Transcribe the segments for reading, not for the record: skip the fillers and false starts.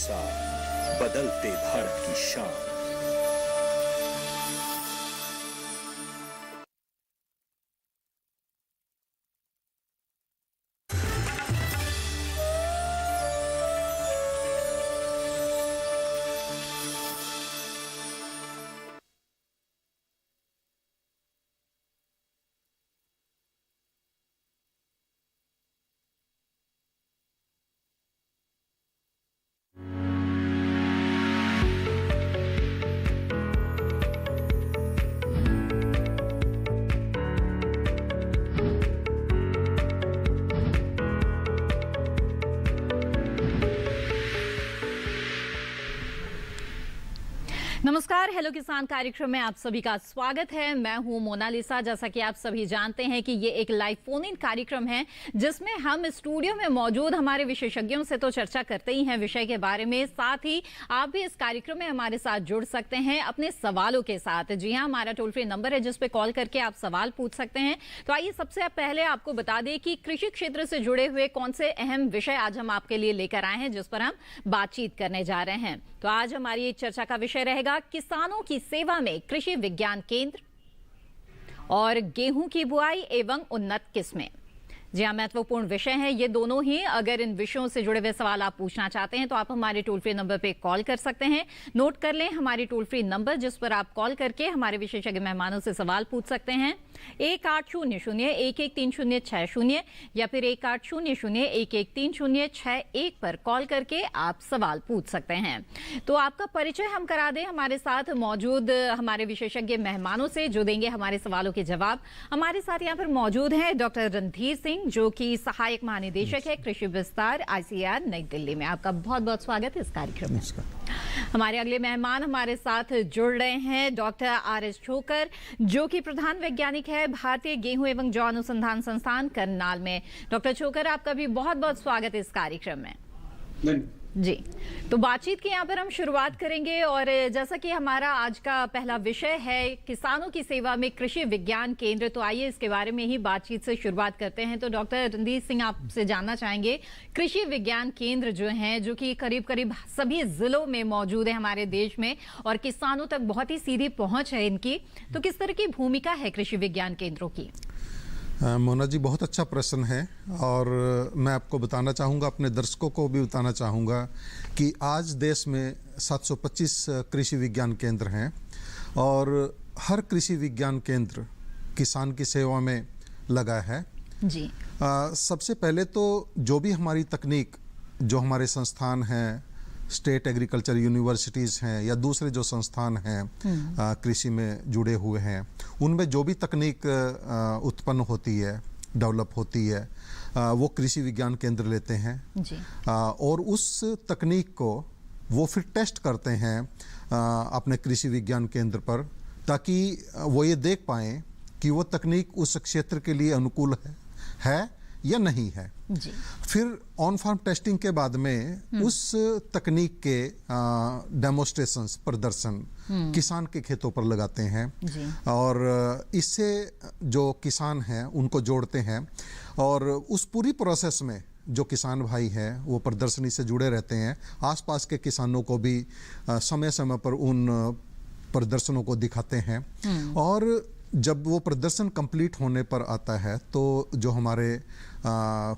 साथ बदलते भारत की शान। नमस्कार, हेलो किसान कार्यक्रम में आप सभी का स्वागत है। मैं हूं मोनालिसा। जैसा कि आप सभी जानते हैं कि ये एक लाइव फोन इन कार्यक्रम है जिसमें हम स्टूडियो में मौजूद हमारे विशेषज्ञों से तो चर्चा करते ही हैं विषय के बारे में, साथ ही आप भी इस कार्यक्रम में हमारे साथ जुड़ सकते हैं अपने सवालों के साथ। जी हां, हमारा टोल फ्री नंबर है जिस पे कॉल करके आप सवाल पूछ सकते हैं। तो आइए सबसे पहले आपको बता दें कि कृषि क्षेत्र से जुड़े हुए कौन से अहम विषय आज हम आपके लिए लेकर आए हैं जिस पर हम बातचीत करने जा रहे हैं। तो आज हमारी चर्चा का विषय रहेगा किसानों की सेवा में कृषि विज्ञान केंद्र और गेहूं की बुआई एवं उन्नत किस्में। जी हाँ, महत्वपूर्ण विषय हैं ये दोनों ही। अगर इन विषयों से जुड़े हुए सवाल आप पूछना चाहते हैं तो आप हमारे टोल फ्री नंबर पे कॉल कर सकते हैं। नोट कर लें हमारी टोल फ्री नंबर जिस पर आप कॉल करके हमारे विशेषज्ञ मेहमानों से सवाल पूछ सकते हैं। 1800-113060 या फिर 1800-113061 पर कॉल करके आप सवाल पूछ सकते हैं। तो आपका परिचय हम करा दें हमारे साथ मौजूद हमारे विशेषज्ञ मेहमानों से जो देंगे हमारे सवालों के जवाब। हमारे साथ यहाँ पर मौजूद हैं डॉक्टर रणधीर सिंह जो कि सहायक महानिदेशक है कृषि विस्तार ICAR नई दिल्ली में। आपका बहुत बहुत स्वागत है इस कार्यक्रम में। हमारे अगले मेहमान हमारे साथ जुड़ रहे हैं डॉक्टर RS छोकर जो कि प्रधान वैज्ञानिक है भारतीय गेहूं एवं जौ अनुसंधान संस्थान करनाल में। डॉक्टर छोकर, आपका भी बहुत बहुत स्वागत है इस कार्यक्रम में। जी, तो बातचीत की यहाँ पर हम शुरुआत करेंगे और जैसा कि हमारा आज का पहला विषय है किसानों की सेवा में कृषि विज्ञान केंद्र, तो आइए इसके बारे में ही बातचीत से शुरुआत करते हैं। तो डॉक्टर रणधीर सिंह, आपसे जानना चाहेंगे कृषि विज्ञान केंद्र जो हैं जो कि करीब करीब सभी जिलों में मौजूद है हमारे देश में और किसानों तक बहुत ही सीधी पहुंच है इनकी, तो किस तरह की भूमिका है कृषि विज्ञान केंद्रों की? मोना जी, बहुत अच्छा प्रश्न है और मैं आपको बताना चाहूँगा, अपने दर्शकों को भी बताना चाहूँगा कि आज देश में 725 कृषि विज्ञान केंद्र हैं और हर कृषि विज्ञान केंद्र किसान की सेवा में लगा है। जी, सबसे पहले तो जो भी हमारी तकनीक, जो हमारे संस्थान हैं, स्टेट एग्रीकल्चर यूनिवर्सिटीज़ हैं या दूसरे जो संस्थान हैं कृषि में जुड़े हुए हैं, उनमें जो भी तकनीक उत्पन्न होती है, डेवलप होती है, वो कृषि विज्ञान केंद्र लेते हैं। जी। और उस तकनीक को वो फिर टेस्ट करते हैं अपने कृषि विज्ञान केंद्र पर, ताकि वो ये देख पाएँ कि वो तकनीक उस क्षेत्र के लिए अनुकूल है या नहीं है। जी। फिर ऑन फार्म टेस्टिंग के बाद में उस तकनीक के डेमोस्ट्रेशंस, प्रदर्शन किसान के खेतों पर लगाते हैं। जी। और इससे जो किसान हैं उनको जोड़ते हैं और उस पूरी प्रोसेस में जो किसान भाई हैं वो प्रदर्शनी से जुड़े रहते हैं। आसपास के किसानों को भी समय समय पर उन प्रदर्शनों को दिखाते हैं और जब वो प्रदर्शन कंप्लीट होने पर आता है तो जो हमारे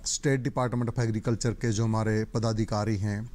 स्टेट डिपार्टमेंट ऑफ एग्रीकल्चर के जो हमारे पदाधिकारी हैं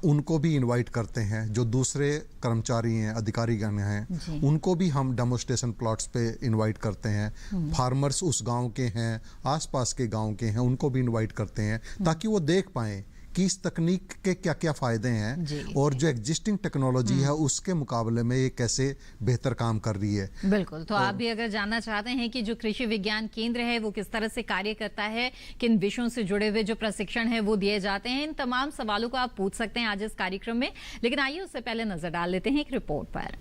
उनको भी इनवाइट करते हैं, जो दूसरे कर्मचारी हैं, अधिकारीगण हैं, उनको भी हम डेमोस्ट्रेशन प्लॉट्स पे इनवाइट करते हैं। फार्मर्स उस गांव के हैं, आसपास के गांव के हैं, उनको भी इनवाइट करते हैं ताकि वो देख पाएँ कि इस तकनीक के क्या क्या फायदे हैं और जो एग्जिस्टिंग टेक्नोलॉजी है उसके मुकाबले में ये कैसे बेहतर काम कर रही है। बिल्कुल, तो आप भी अगर जानना चाहते हैं कि जो कृषि विज्ञान केंद्र है वो किस तरह से कार्य करता है, किन विषयों से जुड़े हुए जो प्रशिक्षण है वो दिए जाते हैं, इन तमाम सवालों को आप पूछ सकते हैं आज इस कार्यक्रम में। लेकिन आइए उससे पहले नजर डाल लेते हैं एक रिपोर्ट पर।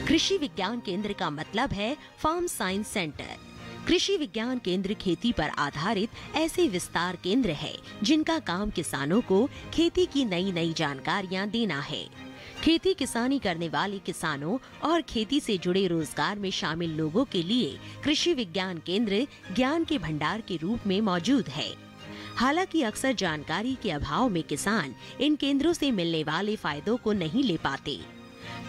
कृषि विज्ञान केंद्र का मतलब है फार्म साइंस सेंटर। कृषि विज्ञान केंद्र खेती पर आधारित ऐसे विस्तार केंद्र है जिनका काम किसानों को खेती की नई नई जानकारियां देना है। खेती किसानी करने वाले किसानों और खेती से जुड़े रोजगार में शामिल लोगों के लिए कृषि विज्ञान केंद्र ज्ञान के भंडार के रूप में मौजूद है। हालांकि अक्सर जानकारी के अभाव में किसान इन केंद्रों से मिलने वाले फायदों को नहीं ले पाते।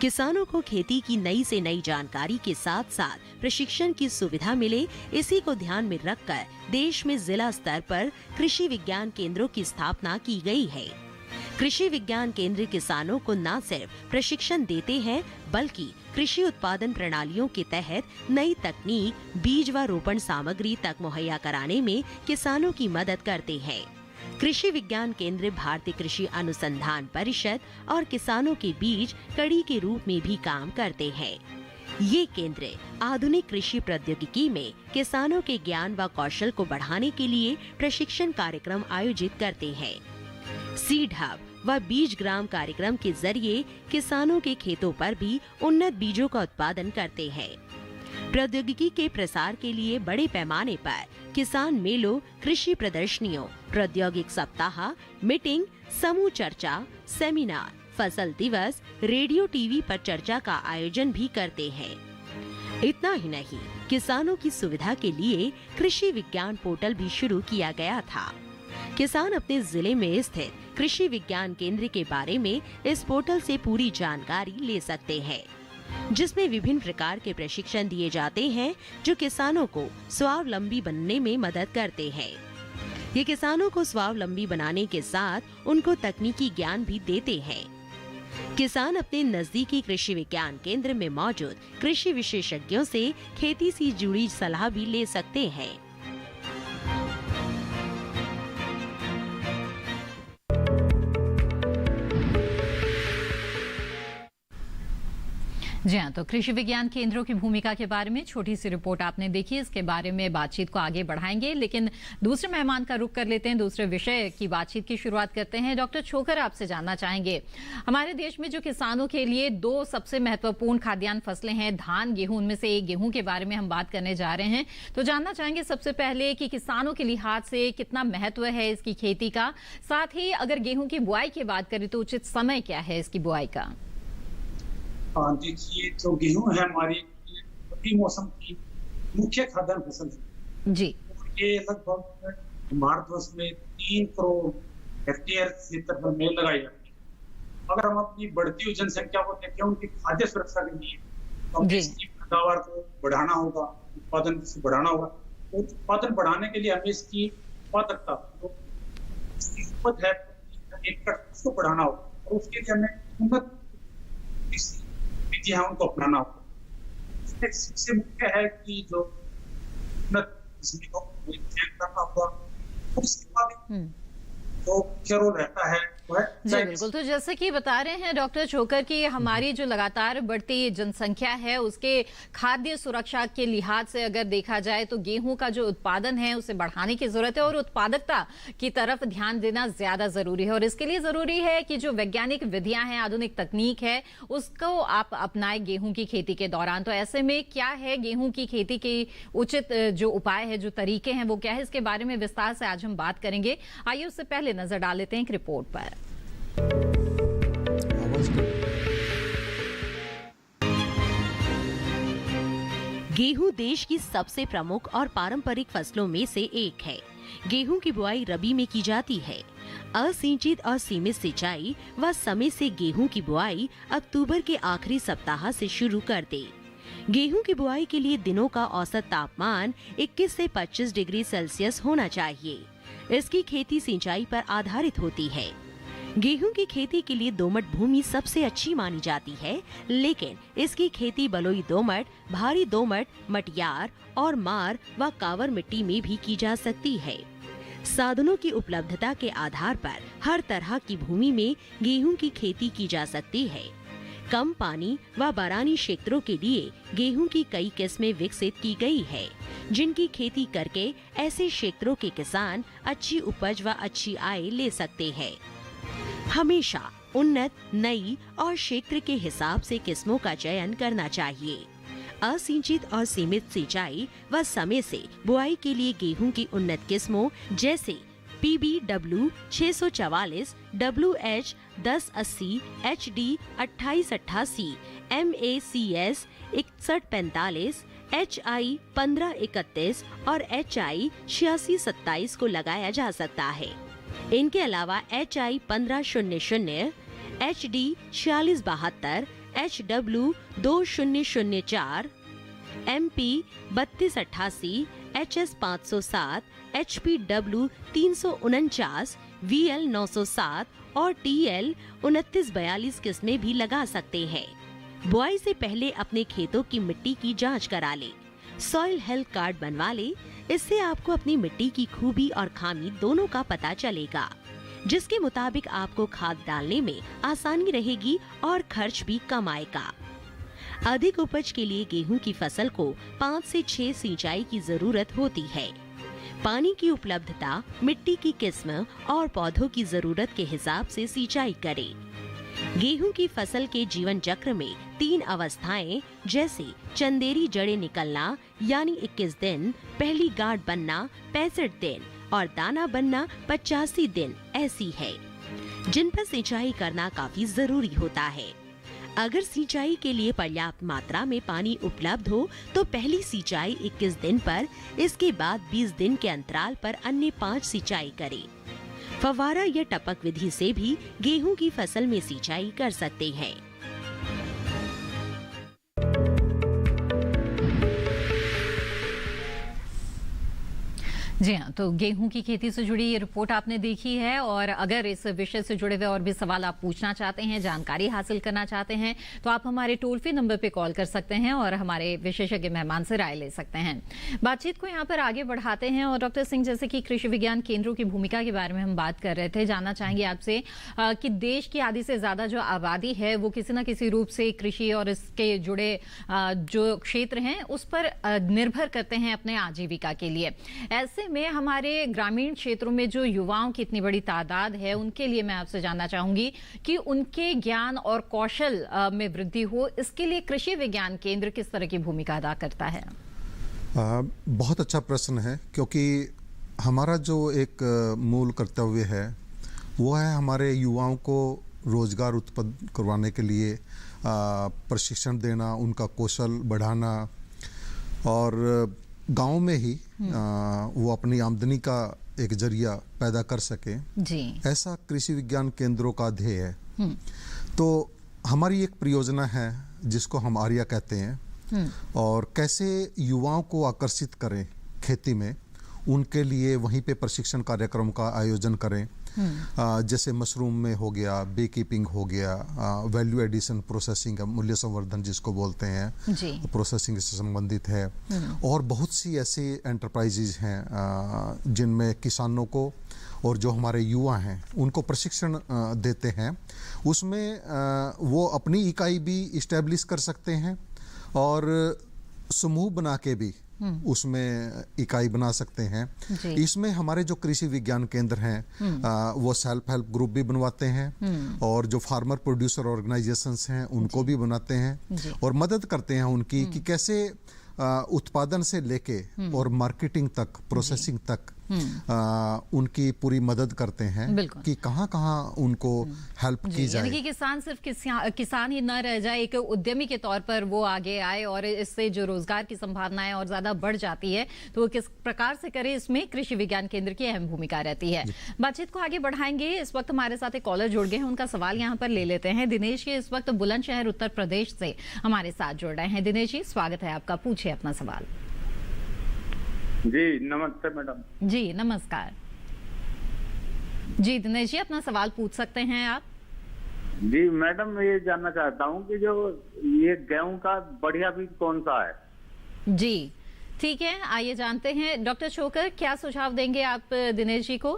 किसानों को खेती की नई से नई जानकारी के साथ साथ प्रशिक्षण की सुविधा मिले, इसी को ध्यान में रखकर देश में जिला स्तर पर कृषि विज्ञान केंद्रों की स्थापना की गई है। कृषि विज्ञान केंद्र किसानों को न सिर्फ प्रशिक्षण देते हैं, बल्कि कृषि उत्पादन प्रणालियों के तहत नई तकनीक, बीज व रोपण सामग्री तक मुहैया कराने में किसानों की मदद करते हैं। कृषि विज्ञान केंद्र भारतीय कृषि अनुसंधान परिषद और किसानों के बीच कड़ी के रूप में भी काम करते हैं। ये केंद्र आधुनिक कृषि प्रौद्योगिकी में किसानों के ज्ञान व कौशल को बढ़ाने के लिए प्रशिक्षण कार्यक्रम आयोजित करते हैं। सीड हब व बीज ग्राम कार्यक्रम के जरिए किसानों के खेतों पर भी उन्नत बीजों का उत्पादन करते हैं। प्रौद्योगिकी के प्रसार के लिए बड़े पैमाने पर किसान मेलों, कृषि प्रदर्शनियों, प्रौद्योगिक सप्ताह, मीटिंग, समूह चर्चा, सेमिनार, फसल दिवस, रेडियो टीवी पर चर्चा का आयोजन भी करते हैं। इतना ही नहीं, किसानों की सुविधा के लिए कृषि विज्ञान पोर्टल भी शुरू किया गया था। किसान अपने जिले में स्थित कृषि विज्ञान केंद्र के बारे में इस पोर्टल से पूरी जानकारी ले सकते हैं, जिसमें विभिन्न प्रकार के प्रशिक्षण दिए जाते हैं जो किसानों को स्वावलंबी बनने में मदद करते हैं। ये किसानों को स्वावलंबी बनाने के साथ उनको तकनीकी ज्ञान भी देते हैं। किसान अपने नजदीकी कृषि विज्ञान केंद्र में मौजूद कृषि विशेषज्ञों से खेती से जुड़ी सलाह भी ले सकते हैं। जी हाँ, तो कृषि विज्ञान केंद्रों की भूमिका के बारे में छोटी सी रिपोर्ट आपने देखी। इसके बारे में बातचीत को आगे बढ़ाएंगे, लेकिन दूसरे मेहमान का रुख कर लेते हैं। दूसरे विषय की बातचीत की शुरुआत करते हैं। डॉक्टर छोकर, आपसे जानना चाहेंगे, हमारे देश में जो किसानों के लिए दो सबसे महत्वपूर्ण खाद्यान्न फसलें हैं, धान, गेहूं, उनमें से एक गेहूं के बारे में हम बात करने जा रहे हैं। तो जानना चाहेंगे सबसे पहले कि किसानों के लिहाज से कितना महत्व है इसकी खेती का, साथ ही अगर गेहूं की बुआई की बात करें तो उचित समय क्या है इसकी बुआई का? हाँ, देखिए, जो गेहूं है हमारी रबी मौसम की मुख्य खाद्यान्न फसल है जी। ये लगभग भारतवर्ष में 3 करोड़ हेक्टेयर क्षेत्रफल में लगाई जाती है। अगर हम अपनी बढ़ती हुई जनसंख्या को देखें, उनकी खाद्य सुरक्षा के लिए तो इसकी पैदावार को बढ़ाना होगा, उत्पादन को बढ़ाना होगा। तो उत्पादन बढ़ाने के लिए हमें इसकी उत्पादकता, तो इसकी उपज है एकड़, उसको बढ़ाना होगा, और उसके लिए हमें उन्नत विधियां उनको अपनाना होगा। सबसे मुख्य है कि जो उन्नत किस्म को चयन करना होगा, उसके बाद जो मुख्य रोल रहता है जी बिल्कुल। तो जैसे कि बता रहे हैं डॉक्टर छोकर कि हमारी जो लगातार बढ़ती जनसंख्या है उसके खाद्य सुरक्षा के लिहाज से अगर देखा जाए तो गेहूं का जो उत्पादन है उसे बढ़ाने की जरूरत है और उत्पादकता की तरफ ध्यान देना ज्यादा जरूरी है। और इसके लिए जरूरी है कि जो वैज्ञानिक विधियां हैं, आधुनिक तकनीक है, उसको आप अपनाए गेहूं की खेती के दौरान। तो ऐसे में क्या है गेहूं की खेती के उचित जो उपाय है, जो तरीके हैं, वो क्या है, इसके बारे में विस्तार से आज हम बात करेंगे। आइए उससे पहले नजर डाल लेते हैं एक रिपोर्ट पर। गेहूं देश की सबसे प्रमुख और पारंपरिक फसलों में से एक है। गेहूं की बुआई रबी में की जाती है। असिंचित और सीमित सिंचाई व समय से गेहूं की बुआई अक्टूबर के आखिरी सप्ताह से शुरू कर दे। गेहूं की बुआई के लिए दिनों का औसत तापमान 21 से 25 डिग्री सेल्सियस होना चाहिए। इसकी खेती सिंचाई पर आधारित होती है। गेहूं की खेती के लिए दोमट भूमि सबसे अच्छी मानी जाती है, लेकिन इसकी खेती बलुई दोमट, भारी दोमट, मटियार और मार व कावर मिट्टी में भी की जा सकती है। साधनों की उपलब्धता के आधार पर हर तरह की भूमि में गेहूं की खेती की जा सकती है। कम पानी व बारानी क्षेत्रों के लिए गेहूं की कई किस्में विकसित की गई है, जिनकी खेती करके ऐसे क्षेत्रों के किसान अच्छी उपज व अच्छी आय ले सकते हैं। हमेशा उन्नत, नई और क्षेत्र के हिसाब से किस्मों का चयन करना चाहिए। असिंचित और सीमित सिंचाई व समय से बुआई के लिए गेहूं की उन्नत किस्मों जैसे PBW 644, WH 1080, HD 2888, MACS 6145, HI 1531 और HI 8627 को लगाया जा सकता है। इनके अलावा HI 1500, HD 4672, HW 2004, MP 3288, HS 507, HPW 349, VL 907 और TL 2942 किस्में भी लगा सकते हैं। बुआई से पहले अपने खेतों की मिट्टी की जांच करा ले, सॉइल हेल्थ कार्ड बनवा ले। इससे आपको अपनी मिट्टी की खूबी और खामी दोनों का पता चलेगा, जिसके मुताबिक आपको खाद डालने में आसानी रहेगी और खर्च भी कम आएगा। अधिक उपज के लिए गेहूं की फसल को 5 से 6 सिंचाई की जरूरत होती है। पानी की उपलब्धता, मिट्टी की किस्म और पौधों की जरूरत के हिसाब से सिंचाई करें। गेहूं की फसल के जीवन चक्र में 3 अवस्थाएं जैसे चंदेरी जड़ें निकलना यानी 21 दिन, पहली गांठ बनना 65 दिन और दाना बनना 85 दिन ऐसी है, जिन पर सिंचाई करना काफी जरूरी होता है। अगर सिंचाई के लिए पर्याप्त मात्रा में पानी उपलब्ध हो तो पहली सिंचाई 21 दिन पर, इसके बाद 20 दिन के अंतराल पर अन्य 5 सिंचाई करें। फव्वारा या टपक विधि से भी गेहूं की फसल में सिंचाई कर सकते हैं। जी हाँ, तो गेहूं की खेती से जुड़ी ये रिपोर्ट आपने देखी है, और अगर इस विषय से जुड़े हुए और भी सवाल आप पूछना चाहते हैं, जानकारी हासिल करना चाहते हैं, तो आप हमारे टोल फ्री नंबर पे कॉल कर सकते हैं और हमारे विशेषज्ञ मेहमान से राय ले सकते हैं। बातचीत को यहाँ पर आगे बढ़ाते हैं और डॉक्टर सिंह, जैसे कि कृषि विज्ञान केंद्रों की भूमिका के बारे में हम बात कर रहे थे, जानना चाहेंगे आपसे कि देश की आधी से ज्यादा जो आबादी है वो किसी न किसी रूप से कृषि और इसके जुड़े जो क्षेत्र हैं उस पर निर्भर करते हैं अपने आजीविका के लिए। ऐसे में हमारे ग्रामीण क्षेत्रों में जो युवाओं की इतनी बड़ी तादाद है, उनके लिए मैं आपसे जानना चाहूंगी कि उनके ज्ञान और कौशल में वृद्धि हो, इसके लिए कृषि विज्ञान केंद्र किस तरह की भूमिका अदा करता है? बहुत अच्छा प्रश्न है, क्योंकि हमारा जो एक मूल कर्तव्य है वो है हमारे युवाओं को रोजगार उत्पन्न करवाने के लिए प्रशिक्षण देना, उनका कौशल बढ़ाना और गांव में ही वो अपनी आमदनी का एक जरिया पैदा कर सके जी। ऐसा कृषि विज्ञान केंद्रों का ध्येय है। तो हमारी एक परियोजना है जिसको हम आर्या कहते हैं, और कैसे युवाओं को आकर्षित करें खेती में, उनके लिए वहीं पे प्रशिक्षण कार्यक्रम का आयोजन करें। जैसे मशरूम में हो गया, बी कीपिंग हो गया, वैल्यू एडिशन प्रोसेसिंग, मूल्य संवर्धन जिसको बोलते हैं, प्रोसेसिंग से संबंधित है। और बहुत सी ऐसी एंटरप्राइजेज हैं जिनमें किसानों को और जो हमारे युवा हैं उनको प्रशिक्षण देते हैं। उसमें वो अपनी इकाई भी इस्टेब्लिश कर सकते हैं और समूह बना के भी उसमें इकाई बना सकते हैं। इसमें हमारे जो कृषि विज्ञान केंद्र हैं वो सेल्फ हेल्प ग्रुप भी बनवाते हैं और जो फार्मर प्रोड्यूसर ऑर्गेनाइजेशंस हैं उनको भी बनाते हैं और मदद करते हैं उनकी कि कैसे उत्पादन से लेके और मार्केटिंग तक, प्रोसेसिंग तक उनकी पूरी मदद करते हैं कि कहाँ उनको हेल्प की जाए। यानी कि किसान सिर्फ किसान ही न रह जाए, एक उद्यमी के तौर पर वो आगे आए और इससे जो रोजगार की संभावनाएं और ज्यादा बढ़ जाती है, तो वो किस प्रकार से करे, इसमें कृषि विज्ञान केंद्र की अहम भूमिका रहती है। बातचीत को आगे बढ़ाएंगे। इस वक्त हमारे साथ एक कॉलर जुड़ गए हैं, उनका सवाल यहाँ पर ले लेते हैं। दिनेश जी इस वक्त बुलंदशहर उत्तर प्रदेश से हमारे साथ जुड़ रहे हैं। दिनेश जी, स्वागत है आपका, पूछिए अपना सवाल। जी नमस्ते मैडम। जी नमस्कार। जी दिनेश जी, अपना सवाल पूछ सकते हैं आप। जी मैडम, मैं ये जानना चाहता हूँ कि जो ये गेहूं का बढ़िया बीज कौन सा है? जी ठीक है, आइए जानते हैं। डॉक्टर छोकर, क्या सुझाव देंगे आप दिनेश जी को?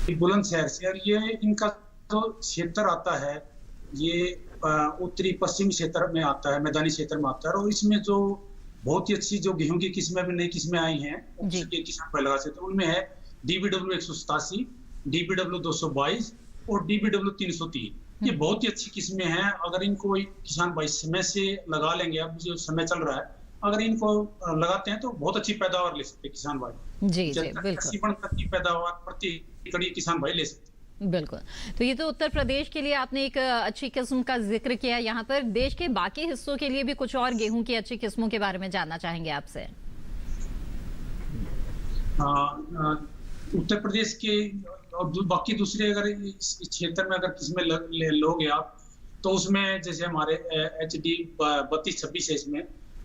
बुलंदशहर से, और ये इनका जो क्षेत्र आता है ये उत्तरी पश्चिमी क्षेत्र में आता है, मैदानी क्षेत्र में आता है। और इसमें जो बहुत ही अच्छी जो गेहूं की किस्में भी नई किस्में आई हैं, उसके किसान भाई लगा सकते हैं। उनमें है DBW 187, DBW 222 और DBW 303। ये बहुत ही अच्छी किस्में हैं। अगर इनको किसान भाई समय से लगा लेंगे, अब जो समय चल रहा है, अगर इनको लगाते हैं तो बहुत अच्छी पैदावार ले सकते हैं किसान भाई। जी बिल्कुल। 80 तक की पैदावार प्रति एकड़ किसान भाई ले सकते हैं। बिल्कुल। तो ये तो उत्तर प्रदेश के लिए आपने एक अच्छी किस्म का जिक्र किया। यहाँ पर देश के बाकी हिस्सों के लिए भी कुछ और गेहूं की अच्छी किस्मों के बारे में जानना चाहेंगे आपसे। उत्तर प्रदेश के और बाकी दूसरे अगर इस क्षेत्र में अगर किसमें लोगे आप, तो उसमें जैसे हमारे HD 3226 है, इसमें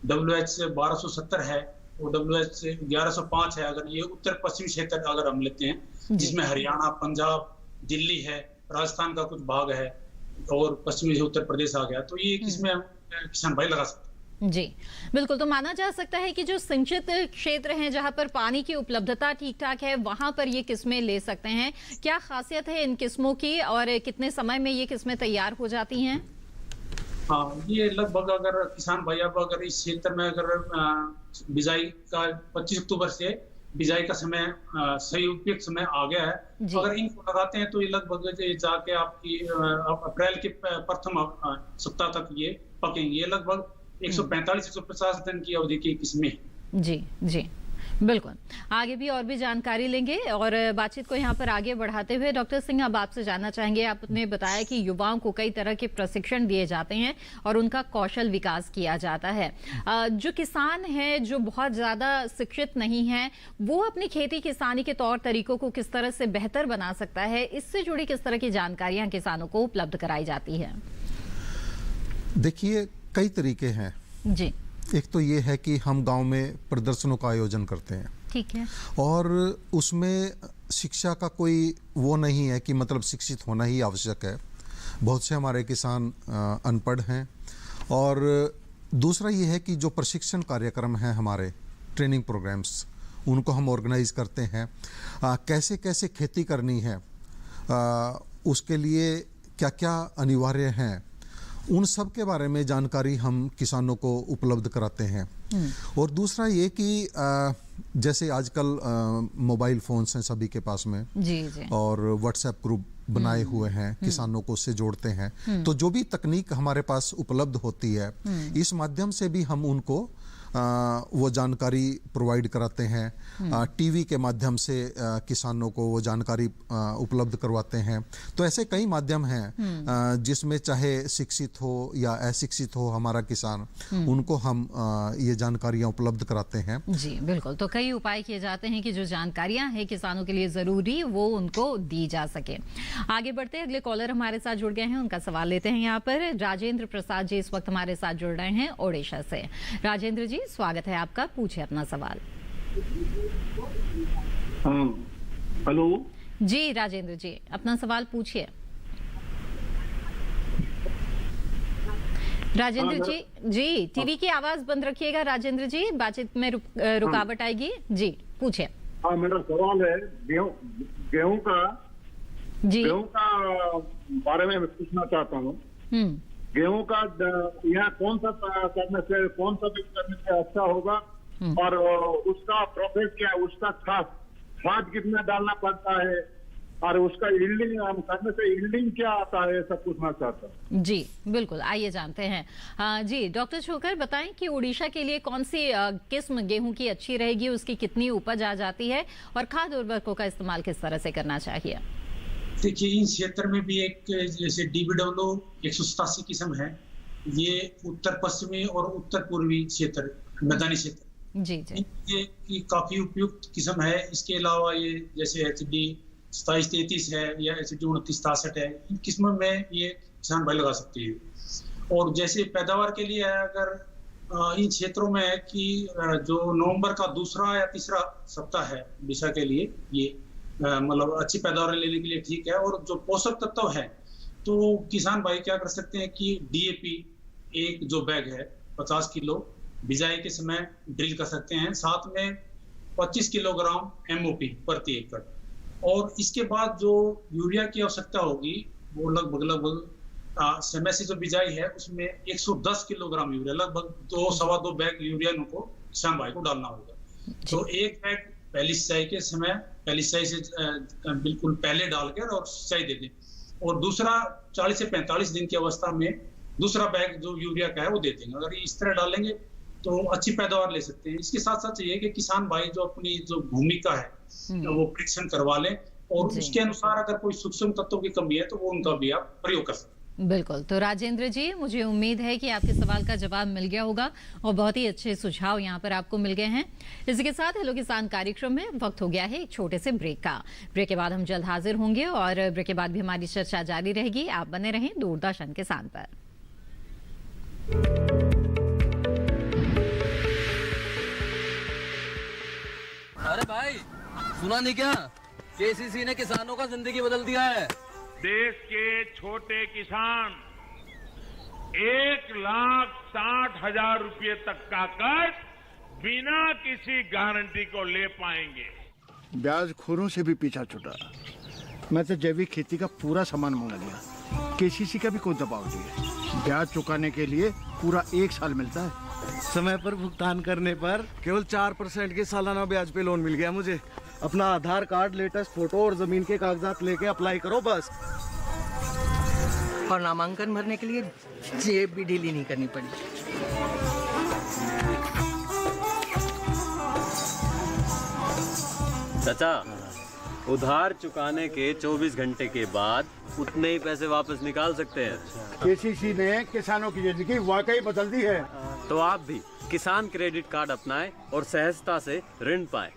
WH 1270 है और WH 1105 है। अगर ये उत्तर पश्चिमी क्षेत्र अगर हम लेते हैं, जिसमें हरियाणा, पंजाब, दिल्ली है, राजस्थान का कुछ भाग है और पश्चिमी से उत्तर प्रदेश आ गया, तो ये किसमें किसान भाई लगा सकते हैं। जी बिल्कुल। तो माना जा सकता है कि जो सिंचित क्षेत्र हैं, जहां पर पानी की उपलब्धता ठीक ठाक है, वहां पर ये किस्में ले सकते हैं। क्या खासियत है इन किस्मों की और कितने समय में ये किस्में तैयार हो जाती हैं? हाँ, ये लगभग अगर किसान भाई अब अगर इस क्षेत्र में अगर बिजाई का 25 अक्टूबर से बिजाई का समय सही उपयुक्त समय आ गया है, तो अगर इनको लगाते हैं तो ये लगभग जाके आपकी अप्रैल के प्रथम सप्ताह तक ये पकेंगे। ये लगभग 145-150 दिन की अवधि की किस्में। जी जी बिल्कुल। आगे भी और भी जानकारी लेंगे और बातचीत को यहाँ पर आगे बढ़ाते हुए डॉक्टर सिंह, अब आपसे जानना चाहेंगे। आपने बताया कि युवाओं को कई तरह के प्रशिक्षण दिए जाते हैं और उनका कौशल विकास किया जाता है। जो किसान है, जो बहुत ज्यादा शिक्षित नहीं है, वो अपनी खेती किसानी के तौर तरीकों को किस तरह से बेहतर बना सकता है, इससे जुड़ी किस तरह की जानकारियां किसानों को उपलब्ध कराई जाती है? देखिए, कई तरीके हैं जी। एक तो ये है कि हम गांव में प्रदर्शनों का आयोजन करते हैं, ठीक है, और उसमें शिक्षा का कोई वो नहीं है कि मतलब शिक्षित होना ही आवश्यक है। बहुत से हमारे किसान अनपढ़ हैं। और दूसरा ये है कि जो प्रशिक्षण कार्यक्रम हैं, हमारे ट्रेनिंग प्रोग्राम्स, उनको हम ऑर्गेनाइज करते हैं। कैसे कैसे खेती करनी है, उसके लिए क्या क्या अनिवार्य हैं, उन सब के बारे में जानकारी हम किसानों को उपलब्ध कराते हैं। और दूसरा ये कि जैसे आजकल मोबाइल फोन्स हैं सभी के पास में, जी। और व्हाट्सएप ग्रुप बनाए हुए हैं, किसानों को उससे जोड़ते हैं। तो जो भी तकनीक हमारे पास उपलब्ध होती है, इस माध्यम से भी हम उनको वो जानकारी प्रोवाइड कराते हैं। टीवी के माध्यम से किसानों को वो जानकारी उपलब्ध करवाते हैं। तो ऐसे कई माध्यम हैं जिसमें चाहे शिक्षित हो या अशिक्षित हो हमारा किसान, उनको हम ये जानकारियां उपलब्ध कराते हैं। जी बिल्कुल। तो कई उपाय किए जाते हैं कि जो जानकारियां हैं किसानों के लिए जरूरी, वो उनको दी जा सके। आगे बढ़ते हैं, अगले कॉलर हमारे साथ जुड़ गए हैं, उनका सवाल लेते हैं। यहाँ पर राजेंद्र प्रसाद जी इस वक्त हमारे साथ जुड़ रहे हैं ओडिशा से। राजेंद्र जी, स्वागत है आपका, पूछिए अपना सवाल। हेलो जी राजेंद्र जी, अपना सवाल पूछिए। राजेंद्र जी टीवी की आवाज बंद रखिएगा राजेंद्र जी, बातचीत में रुकावट आएगी। जी पूछिए। हाँ, मेरा सवाल है गेहूं का बारे में पूछना चाहता हूँ। गेहूं का यहाँ कौन सा करने से अच्छा होगा, और उसका प्रोसेस क्या है, उसका खाद कितना डालना पड़ता है, और उसका यील्डिंग करने से यील्डिंग क्या आता है, सब पूछना चाहता हूँ। जी बिल्कुल, आइए जानते हैं। जी डॉक्टर छोकर, बताएं कि उड़ीसा के लिए कौन सी किस्म गेहूं की अच्छी रहेगी, उसकी कितनी उपज आ जाती है और खाद उर्वरकों का इस्तेमाल किस तरह से करना चाहिए? देखिए, इस क्षेत्र में भी एक जैसे DBW 187 किस्म है, ये उत्तर पश्चिमी और उत्तर पूर्वी क्षेत्र, मैदानी क्षेत्र, जी जी, ये काफी उपयुक्त किस्म है। इसके अलावा ये जैसे HD 2733 है या HD 2963 है, इन किस्मों में ये किसान भाई लगा सकते हैं। और जैसे पैदावार के लिए अगर इन क्षेत्रों में है कि जो नवंबर का दूसरा या तीसरा सप्ताह है उड़ीसा के लिए, ये मतलब अच्छी पैदावार लेने के लिए ठीक है। और जो पोषक तत्व है, तो किसान भाई क्या कर सकते हैं कि DAP एक जो बैग है 50 किलो बिजाई के समय ड्रिल कर सकते हैं, साथ में 25 किलोग्राम MOP प्रति एकड़। और इसके बाद जो यूरिया की आवश्यकता होगी, वो लगभग समय से जो बिजाई है उसमें 110 किलोग्राम यूरिया, लगभग 2-2.25 बैग यूरिया उनको किसान भाई को डालना होगा। तो एक बैग पहली सिंचाई के समय, पहली सिंचाई से बिल्कुल पहले डालकर और सिंचाई दे दें, और दूसरा 40 से 45 दिन की अवस्था में दूसरा बैग जो यूरिया का है वो दे देंगे। अगर इस तरह डालेंगे तो अच्छी पैदावार ले सकते हैं। इसके साथ साथ ये कि किसान भाई जो अपनी जो भूमि का है वो परीक्षण करवा लें, और उसके अनुसार अगर कोई सूक्ष्म तत्वों की कमी है तो वो उनका भी आप प्रयोग कर सकते हैं। बिल्कुल। तो राजेंद्र जी, मुझे उम्मीद है कि आपके सवाल का जवाब मिल गया होगा और बहुत ही अच्छे सुझाव यहाँ पर आपको मिल गए हैं। इसी के साथ हेलो किसान कार्यक्रम में वक्त हो गया है एक छोटे से ब्रेक का। ब्रेक के बाद हम जल्द हाजिर होंगे और ब्रेक के बाद भी हमारी चर्चा जारी रहेगी। आप बने रहें दूरदर्शन किसान पर। अरे भाई, सुना नहीं क्या? केसीसी ने किसानों का जिंदगी बदल दिया है। देश के छोटे किसान 1,60,000 रुपए तक का कर्ज बिना किसी गारंटी को ले पाएंगे। ब्याज खोरों से भी पीछा छुटा। मैं तो जैविक खेती का पूरा सामान मंगा लिया। केसीसी का भी कोई दबाव नहीं है। ब्याज चुकाने के लिए पूरा 1 साल मिलता है। समय पर भुगतान करने पर केवल 4% के सालाना ब्याज पे लोन मिल गया मुझे। अपना आधार कार्ड, लेटेस्ट फोटो और जमीन के कागजात लेके अप्लाई करो बस। और नामांकन भरने के लिए जेब भी ढीली नहीं करनी पड़ी। चाचा, उधार चुकाने के 24 घंटे के बाद उतने ही पैसे वापस निकाल सकते हैं। केसीसी ने किसानों की जिंदगी वाकई बदल दी है। तो आप भी किसान क्रेडिट कार्ड अपनाएं और सहजता से ऋण पाएं।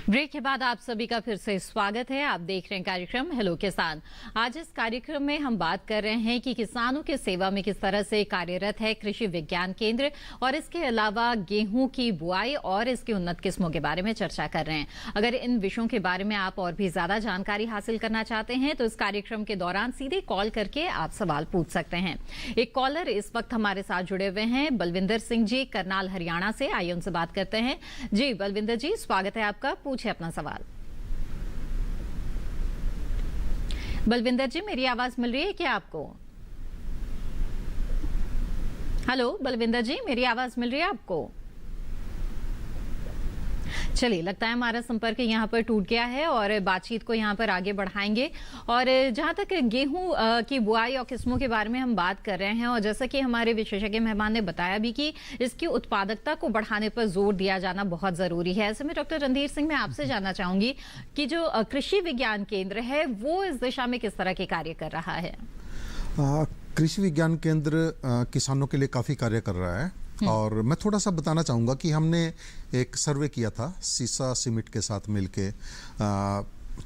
ब्रेक के बाद आप सभी का फिर से स्वागत है। आप देख रहे हैं कार्यक्रम हेलो किसान। आज इस कार्यक्रम में हम बात कर रहे हैं कि किसानों की सेवा में किस तरह से कार्यरत है कृषि विज्ञान केंद्र, और इसके अलावा गेहूं की बुआई और इसकी उन्नत किस्मों के बारे में चर्चा कर रहे हैं। अगर इन विषयों के बारे में आप और भी ज्यादा जानकारी हासिल करना चाहते हैं तो इस कार्यक्रम के दौरान सीधे कॉल करके आप सवाल पूछ सकते हैं। एक कॉलर इस वक्त हमारे साथ जुड़े हुए हैं, बलविंदर सिंह जी, करनाल हरियाणा से। आइए उनसे बात करते हैं। जी बलविंदर जी, स्वागत है आपका। पूछे अपना सवाल। बलविंदर जी, मेरी आवाज मिल रही है क्या आपको? हेलो बलविंदर जी, मेरी आवाज मिल रही है आपको? चलिए, लगता है हमारा संपर्क यहाँ पर टूट गया है और बातचीत को यहाँ पर आगे बढ़ाएंगे। और जहाँ तक गेहूं की बुआई और किस्मों के बारे में हम बात कर रहे हैं, और जैसा कि हमारे विशेषज्ञ मेहमान ने बताया भी कि इसकी उत्पादकता को बढ़ाने पर जोर दिया जाना बहुत जरूरी है। ऐसे में डॉक्टर रणधीर सिंह, मैं आपसे जानना चाहूंगी कि जो कृषि विज्ञान केंद्र है वो इस दिशा में किस तरह के कार्य कर रहा है? कृषि विज्ञान केंद्र किसानों के लिए काफ़ी कार्य कर रहा है। और मैं थोड़ा सा बताना चाहूँगा कि हमने एक सर्वे किया था सीसा सीमेंट के साथ मिलके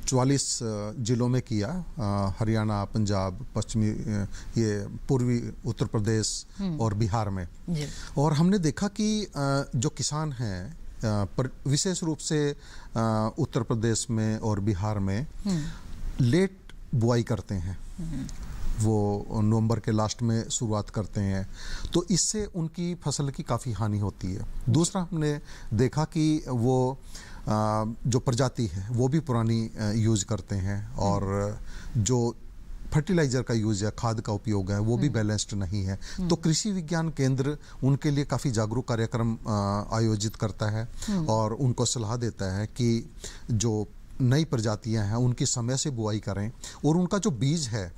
44 जिलों में किया, हरियाणा, पंजाब, पश्चिमी, ये पूर्वी उत्तर प्रदेश और बिहार में। और हमने देखा कि जो किसान हैं विशेष रूप से उत्तर प्रदेश में और बिहार में लेट बुआई करते हैं। वो नवंबर के लास्ट में शुरुआत करते हैं, तो इससे उनकी फसल की काफ़ी हानि होती है। दूसरा, हमने देखा कि वो जो प्रजाति है वो भी पुरानी यूज करते हैं, और जो फर्टिलाइजर का यूज है, खाद का उपयोग है, वो भी बैलेंस्ड नहीं है। तो कृषि विज्ञान केंद्र उनके लिए काफ़ी जागरूक कार्यक्रम आयोजित करता है और उनको सलाह देता है कि जो नई प्रजातियां हैं उनकी समय से बुआई करें, और उनका जो बीज है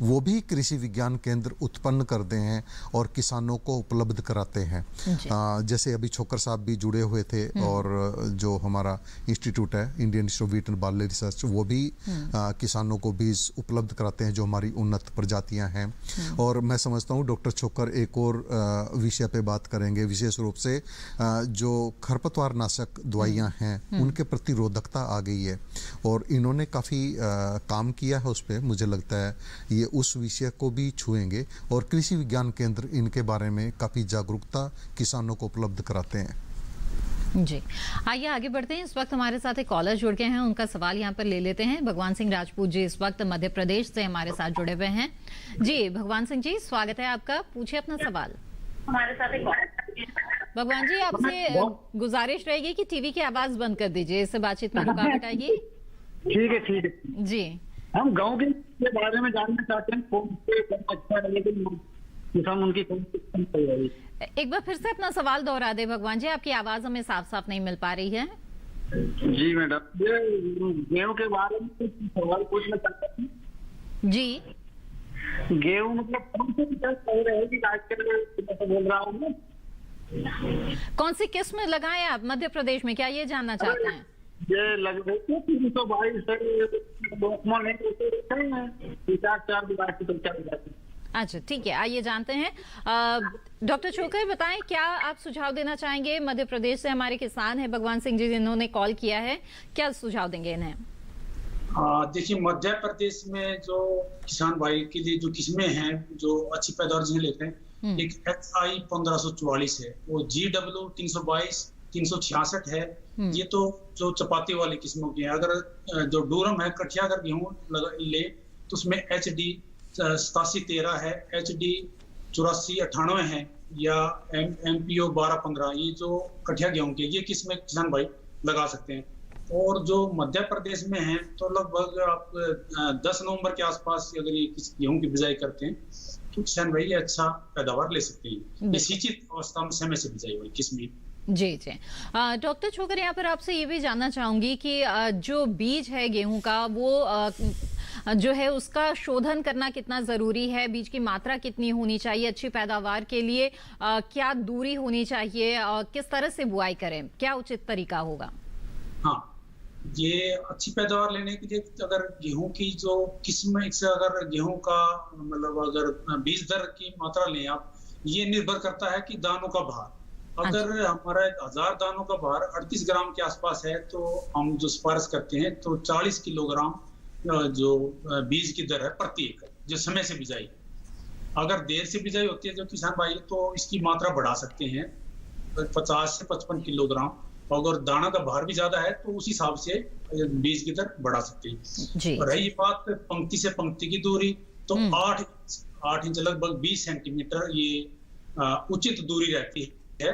वो भी कृषि विज्ञान केंद्र उत्पन्न करते हैं और किसानों को उपलब्ध कराते हैं। जैसे अभी छोकर साहब भी जुड़े हुए थे, और जो हमारा इंस्टीट्यूट है Indian institute of wheat and barley research, वो भी किसानों को बीज उपलब्ध कराते हैं जो हमारी उन्नत प्रजातियां हैं। और मैं समझता हूँ डॉक्टर छोकर एक और विषय पे बात करेंगे, विशेष रूप से जो खरपतवार नाशक दवाइयाँ हैं उनके प्रतिरोधकता आ गई है, और इन्होंने काफ़ी काम किया है उस पर। मुझे लगता है ये उस विषय को भी छुएंगे, और कृषि विज्ञान केंद्र इनके बारे में काफ़ी जागरूकता किसानों को उपलब्ध कराते हैं। जी, आइए आगे बढ़ते हैं। इस वक्त हमारे साथ एक कॉलर जुड़ गए हैं, उनका सवाल यहाँ पर ले लेते हैं। भगवान सिंह राजपूत जी इस वक्त मध्य प्रदेश से हमारे साथ जुड़े हुए हैं। जी भगवान सिंह जी, स्वागत है आपका। पूछिए अपना सवाल। हमारे साथ एक भगवान जी, आपसे गुजारिश रहेगी कि टीवी की आवाज बंद कर दीजिए, इससे बातचीत में रुकावट आएगी। ठीक है, ठीक है जी। हम गांव के बारे में जानना चाहते हैं, कौन से अच्छा रहेगा किसान उनकी कौन सी। एक बार फिर से अपना सवाल दोहरा दे भगवान जी, आपकी आवाज हमें साफ साफ नहीं मिल पा रही है। जी मैडम, ये गेहूं के बारे में सवाल पूछना चाहते हैं। जी, गेहूं मतलब कौन सी सही रहेगी आजकल, बोल रहा हूँ मैं। कौन सी किस्म लगाएं आप मध्य प्रदेश में, क्या ये जानना चाहते हैं? ये लग रही है 322 अच्छा, ठीक है, आइए जानते हैं। डॉक्टर छोकर बताएं, क्या आप सुझाव देना चाहेंगे? मध्य प्रदेश से हमारे किसान हैं भगवान सिंह जी, जिन्होंने कॉल किया है, क्या सुझाव देंगे इन्हें? देखिए, मध्य प्रदेश में जो किसान भाई के लिए जो किस्में हैं जो अच्छी पैदावार जिन्हें लेते हैं, एक XI 1544 है, वो GW 322 366 है। ये तो जो चपाती वाली किस्मों की है। अगर जो डूरम है, कठिया अगर गेहूं ले तो उसमें HD 8713 है, HD 8498 है, या MPO 1215, ये जो कठिया गेहूं के ये किस्में किसान भाई लगा सकते हैं। और जो मध्य प्रदेश में है तो लगभग आप 10 नवंबर के आसपास अगर ये गेहूं की बिजाई करते हैं तो किसान भाई अच्छा पैदावार ले सकते हैं। ये सिंचित अवस्था में समय से बिजाई वाली किस्में। जी जी। डॉक्टर छोकर, यहाँ पर आपसे ये भी जानना चाहूंगी कि जो बीज है गेहूं का, वो जो है उसका शोधन करना कितना जरूरी है? बीज की मात्रा कितनी होनी चाहिए अच्छी पैदावार के लिए? क्या दूरी होनी चाहिए? किस तरह से बुआई करें? क्या उचित तरीका होगा? हाँ, ये अच्छी पैदावार लेने के लिए अगर गेहूं की जो किस्म से अगर गेहूं का मतलब अगर बीज दर की मात्रा लें आप, ये निर्भर करता है कि दानों का भार। अगर हमारा 1000 दानों का भार 38 ग्राम के आसपास है तो हम जो सिफारिश करते हैं तो 40 किलोग्राम जो बीज की दर है प्रति एकड़, जो समय से बिजाई। अगर देर से बिजाई होती है जो किसान भाई, तो इसकी मात्रा बढ़ा सकते हैं 50 से 55 किलोग्राम। अगर दाना का भार भी ज्यादा है तो उस हिसाब से बीज की दर बढ़ा सकते हैं। और रही बात पंक्ति से पंक्ति की दूरी, तो 8 इंच लगभग 20 सेंटीमीटर ये उचित दूरी रहती है,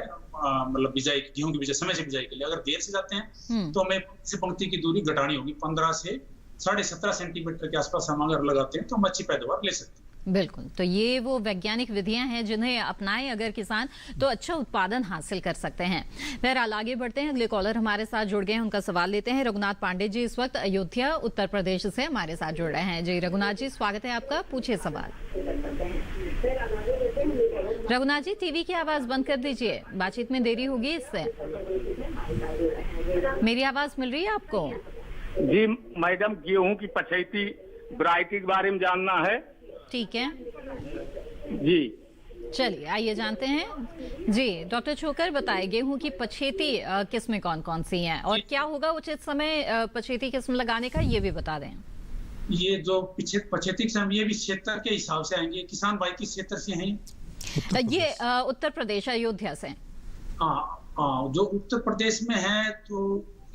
मतलब बिजाई गेहूं की बिजाई समय से बिजाई के लिए। अगर देर से जाते हैं तो हमें पंक्ति से पंक्ति की दूरी घटानी होगी। 15 से 17.5 सेंटीमीटर के आसपास हम अगर लगाते हैं तो हम अच्छी पैदावार ले सकते हैं। बिल्कुल, तो ये वो वैज्ञानिक विधियां हैं जिन्हें अपनाएं अगर किसान तो अच्छा उत्पादन हासिल कर सकते हैं। बहरहाल आगे बढ़ते हैं, अगले कॉलर हमारे साथ जुड़ गए हैं, उनका सवाल लेते हैं। रघुनाथ पांडे जी इस वक्त अयोध्या उत्तर प्रदेश से हमारे साथ जुड़ रहे हैं। जी रघुनाथ जी, स्वागत है आपका, पूछिए सवाल। रघुनाथ जी, टीवी की आवाज बंद कर दीजिए, बातचीत में देरी होगी इससे। मेरी आवाज मिल रही है आपको? जी मैडम, गेहूं की पछैती वैरायटी के बारे में जानना है। ठीक है जी, चलिए आइए जानते हैं। जी डॉक्टर छोकर बताएं, गेहूं की पछेती किस्में कौन कौन सी हैं और क्या होगा उचित समय पछेती किस्म लगाने का, ये भी बता दें। ये जो पछेती किस्म ये भी क्षेत्र के हिसाब से आएंगे। किसान भाई किस क्षेत्र से हैं? ये उत्तर प्रदेश अयोध्या से। हाँ, जो उत्तर प्रदेश में है तो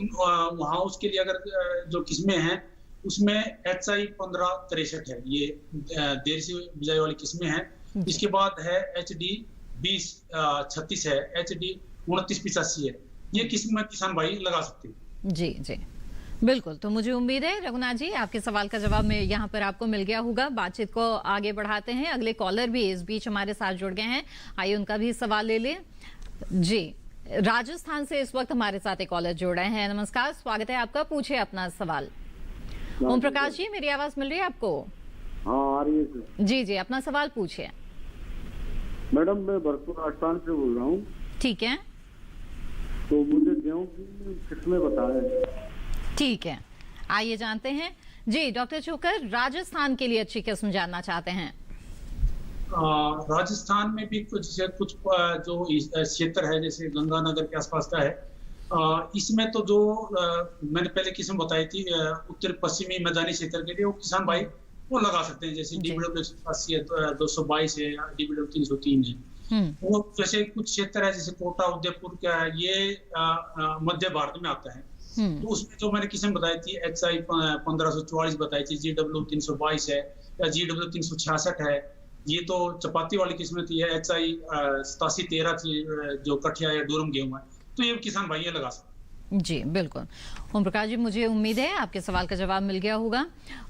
वहाँ उसके लिए अगर जो किस्में हैं उसमें XI 1563 है, ये देर से बिजाई वाली किस्में हैं। इसके बाद है HD 2036 है, HD 2985 है। ये किस्म किसान भाई लगा सकते हैं। जी जी बिल्कुल, तो मुझे उम्मीद है रघुनाथ जी आपके सवाल का जवाब में यहाँ पर आपको मिल गया होगा। बातचीत को आगे बढ़ाते हैं, अगले कॉलर भी इस बीच हमारे साथ जुड़ गए हैं, आइए उनका भी सवाल ले लें। जी राजस्थान से इस वक्त हमारे साथ एक कॉलर जुड़ रहे हैं। नमस्कार, स्वागत है आपका, पूछिए अपना सवाल। ओम प्रकाश जी, मेरी आवाज मिल रही है आपको? हाँ आ रही है। जी जी, अपना सवाल पूछिए। मैडम, मैं भरतपुर राजस्थान से बोल रहा हूँ। ठीक है, तो मुझे गेहूं की किस्में बताएं। ठीक है, आइए जानते हैं। जी डॉक्टर छोकर, राजस्थान के लिए अच्छी किस्म जानना चाहते हैं। राजस्थान में भी कुछ जो क्षेत्र है जैसे गंगानगर के आसपास का है, इसमें तो जो मैंने पहले किस्म बताई थी उत्तर पश्चिमी मैदानी क्षेत्र के लिए वो किसान भाई वो लगा सकते हैं, जैसे DBW 180 है, 222 है, DBW 303 है। वो जैसे कुछ क्षेत्र है जैसे कोटा उदयपुर का है, ये मध्य भारत में आता है। तो उसमें जो मैंने किस्म बताई थी XI 1544 बताई थी, GW 322 है या GW 366 है, ये तो चपाती वाली किस्म थी। XI 8713 थी जो कठिया या डूरम गेहूं है, तो ये किसान भाई ये लगा सकते। जी बिल्कुल ओम प्रकाश जी, मुझे उम्मीद है आपके सवाल का जवाब मिल गया होगा।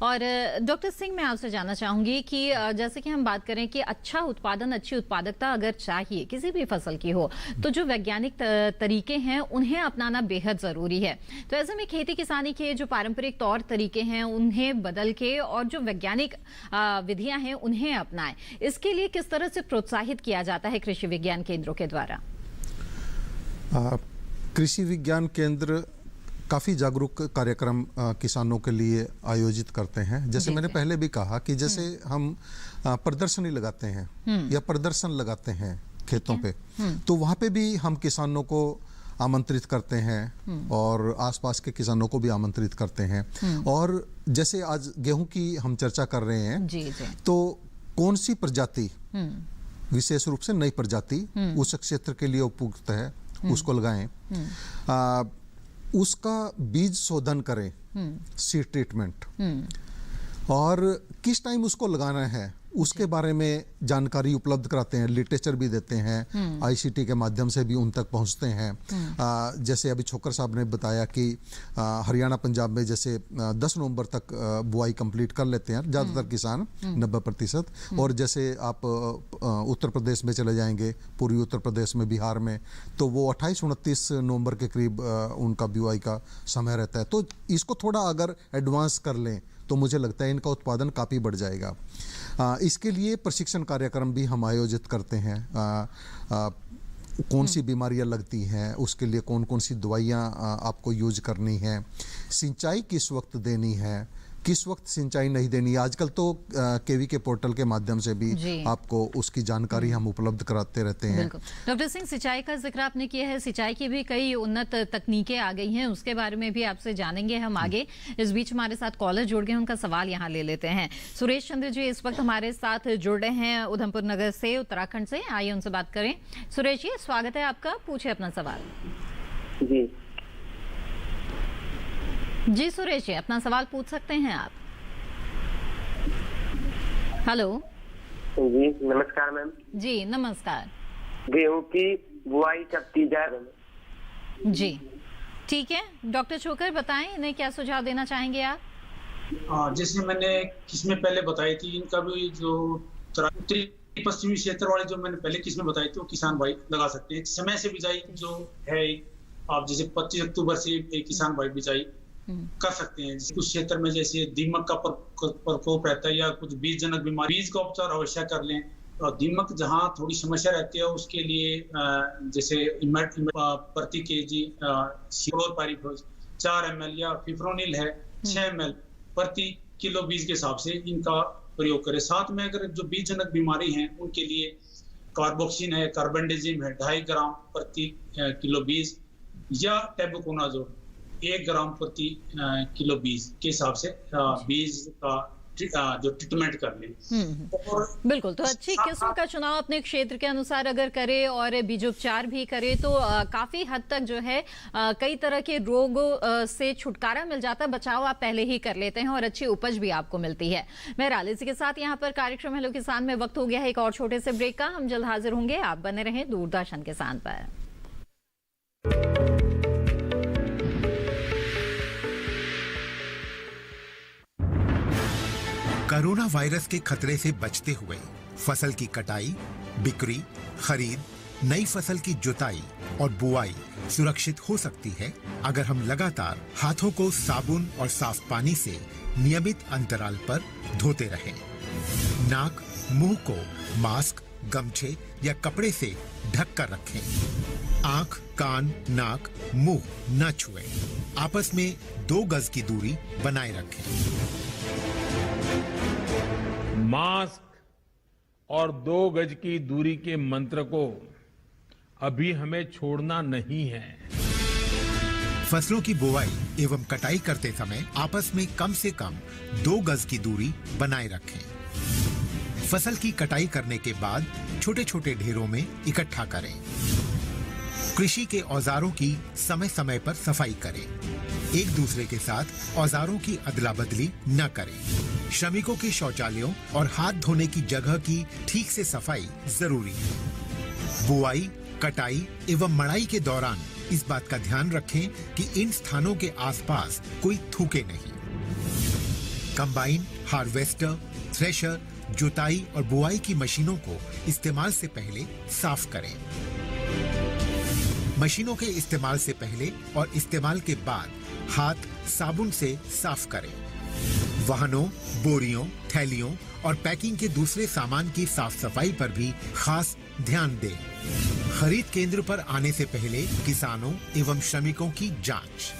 और डॉक्टर सिंह, मैं आपसे जानना चाहूंगी कि जैसे कि हम बात करें कि अच्छा उत्पादन, अच्छी उत्पादकता अगर चाहिए किसी भी फसल की हो, तो जो वैज्ञानिक तरीके हैं उन्हें अपनाना बेहद जरूरी है। तो ऐसे में खेती किसानी के जो पारंपरिक तौर तरीके हैं उन्हें बदल के और जो वैज्ञानिक विधियां हैं उन्हें अपनाएं, इसके लिए किस तरह से प्रोत्साहित किया जाता है कृषि विज्ञान केंद्रों के द्वारा? कृषि विज्ञान केंद्र काफ़ी जागरूक कार्यक्रम किसानों के लिए आयोजित करते हैं। जैसे मैंने पहले भी कहा कि जैसे हम प्रदर्शनी लगाते हैं या प्रदर्शन लगाते हैं खेतों पे, तो वहाँ पे भी हम किसानों को आमंत्रित करते हैं और आसपास के किसानों को भी आमंत्रित करते हैं। और जैसे आज गेहूं की हम चर्चा कर रहे हैं, तो कौन सी प्रजाति, विशेष रूप से नई प्रजाति उस क्षेत्र के लिए उपयुक्त है, उसको लगाएं, उसका बीज शोधन करें, सीड ट्रीटमेंट, और किस टाइम उसको लगाना है उसके बारे में जानकारी उपलब्ध कराते हैं, लिटरेचर भी देते हैं, आईसीटी के माध्यम से भी उन तक पहुंचते हैं। जैसे अभी छोकर साहब ने बताया कि हरियाणा पंजाब में जैसे 10 नवंबर तक बुआई कंप्लीट कर लेते हैं ज़्यादातर किसान, 90%। और जैसे आप उत्तर प्रदेश में चले जाएंगे, पूर्वी उत्तर प्रदेश में, बिहार में, तो वो 28-29 नवंबर के करीब उनका बुआई का समय रहता है। तो इसको थोड़ा अगर एडवांस कर लें तो मुझे लगता है इनका उत्पादन काफ़ी बढ़ जाएगा। इसके लिए प्रशिक्षण कार्यक्रम भी हम आयोजित करते हैं। कौन सी बीमारियां लगती हैं, उसके लिए कौन कौन सी दवाइयां आपको यूज करनी है, सिंचाई किस वक्त देनी है, किस वक्त सिंचाई नहीं देनी है। आजकल तो केवी के पोर्टल के माध्यम से भी आपको उसकी जानकारी हम उपलब्ध कराते रहते हैं। डॉक्टर सिंह, सिंचाई का जिक्र आपने किया है, सिंचाई की भी कई उन्नत तकनीकें आ गई हैं, उसके बारे में भी आपसे जानेंगे हम आगे। इस बीच हमारे साथ कॉलर जुड़ गए, उनका सवाल यहाँ ले लेते हैं। सुरेश चंद्र जी इस वक्त हमारे साथ जुड़ रहे हैं उधमपुर नगर से, उत्तराखंड से। आइए उनसे बात करें। सुरेश जी, स्वागत है आपका, पूछे अपना सवाल। जी सुरेश जी, अपना सवाल पूछ सकते हैं आप। हेलो जी, नमस्कार मैम। जी नमस्कार। गेहूं की बुआई कब की जाए? जी ठीक है, डॉक्टर छोकर बताएं, इन्हें क्या सुझाव देना चाहेंगे आप? जैसे मैंने किस्में पहले बताई थी, इनका भी जो उत्तरी पश्चिमी क्षेत्र वाले जो मैंने पहले किस्में बताई थी वो किसान भाई लगा सकते हैं। समय से बिजाई जो है, आप जैसे 25 अक्टूबर से एक किसान भाई बिजाई कर सकते हैं। कुछ क्षेत्र में जैसे दीमक का प्रकोप रहता है या कुछ बीज जनक बीमारी, बीज का उपचार अवश्य कर लें। और दीमक जहाँ थोड़ी समस्या रहती है उसके लिए जैसे प्रति केजी 4 ml या फिप्रोनिल है 6 ml प्रति किलो बीज के हिसाब से इनका प्रयोग करें। साथ में अगर जो बीज जनक बीमारी है उनके लिए कार्बोक्सिन है, कार्बेंडाजिम है 2.5 ग्राम प्रति किलो बीज, या टेबुकोनाजोल 1 ग्राम प्रति किलो बीज के हिसाब से बीज का जो ट्रीटमेंट कर लें। बिल्कुल, तो अच्छी किस्म का चुनाव अपने क्षेत्र के अनुसार अगर करे और बीजोपचार भी करे तो काफी हद तक जो है कई तरह के रोगों से छुटकारा मिल जाता है, बचाव आप पहले ही कर लेते हैं और अच्छी उपज भी आपको मिलती है। बहरहाल इसी के साथ यहाँ पर कार्यक्रम हेलो किसान में वक्त हो गया है एक और छोटे से ब्रेक का। हम जल्द हाजिर होंगे, आप बने रहें दूरदर्शन किसान पर। कोरोना वायरस के खतरे से बचते हुए फसल की कटाई, बिक्री, खरीद, नई फसल की जुताई और बुआई सुरक्षित हो सकती है अगर हम लगातार हाथों को साबुन और साफ पानी से नियमित अंतराल पर धोते रहें। नाक, मुंह को मास्क, गमछे या कपड़े से ढक कर रखें। आंख, कान, नाक, मुंह न छुएं। आपस में 2 गज की दूरी बनाए रखें। मास्क और 2 गज की दूरी के मंत्र को अभी हमें छोड़ना नहीं है। फसलों की बुआई एवं कटाई करते समय आपस में कम से कम 2 गज की दूरी बनाए रखें। फसल की कटाई करने के बाद छोटे छोटे ढेरों में इकट्ठा करें। कृषि के औजारों की समय समय पर सफाई करें। एक दूसरे के साथ औजारों की अदला बदली न करें। श्रमिकों के शौचालयों और हाथ धोने की जगह की ठीक से सफाई जरूरी है। बुआई, कटाई एवं मड़ाई के दौरान इस बात का ध्यान रखें कि इन स्थानों के आसपास कोई थूके नहीं। कंबाइन, हार्वेस्टर, थ्रेशर, जुताई और बुआई की मशीनों को इस्तेमाल से पहले साफ करें। मशीनों के इस्तेमाल से पहले और इस्तेमाल के बाद हाथ साबुन से साफ करें। वाहनों, बोरियों, थैलियों और पैकिंग के दूसरे सामान की साफ सफाई पर भी खास ध्यान दें। खरीद केंद्र पर आने से पहले किसानों एवं श्रमिकों की जांच।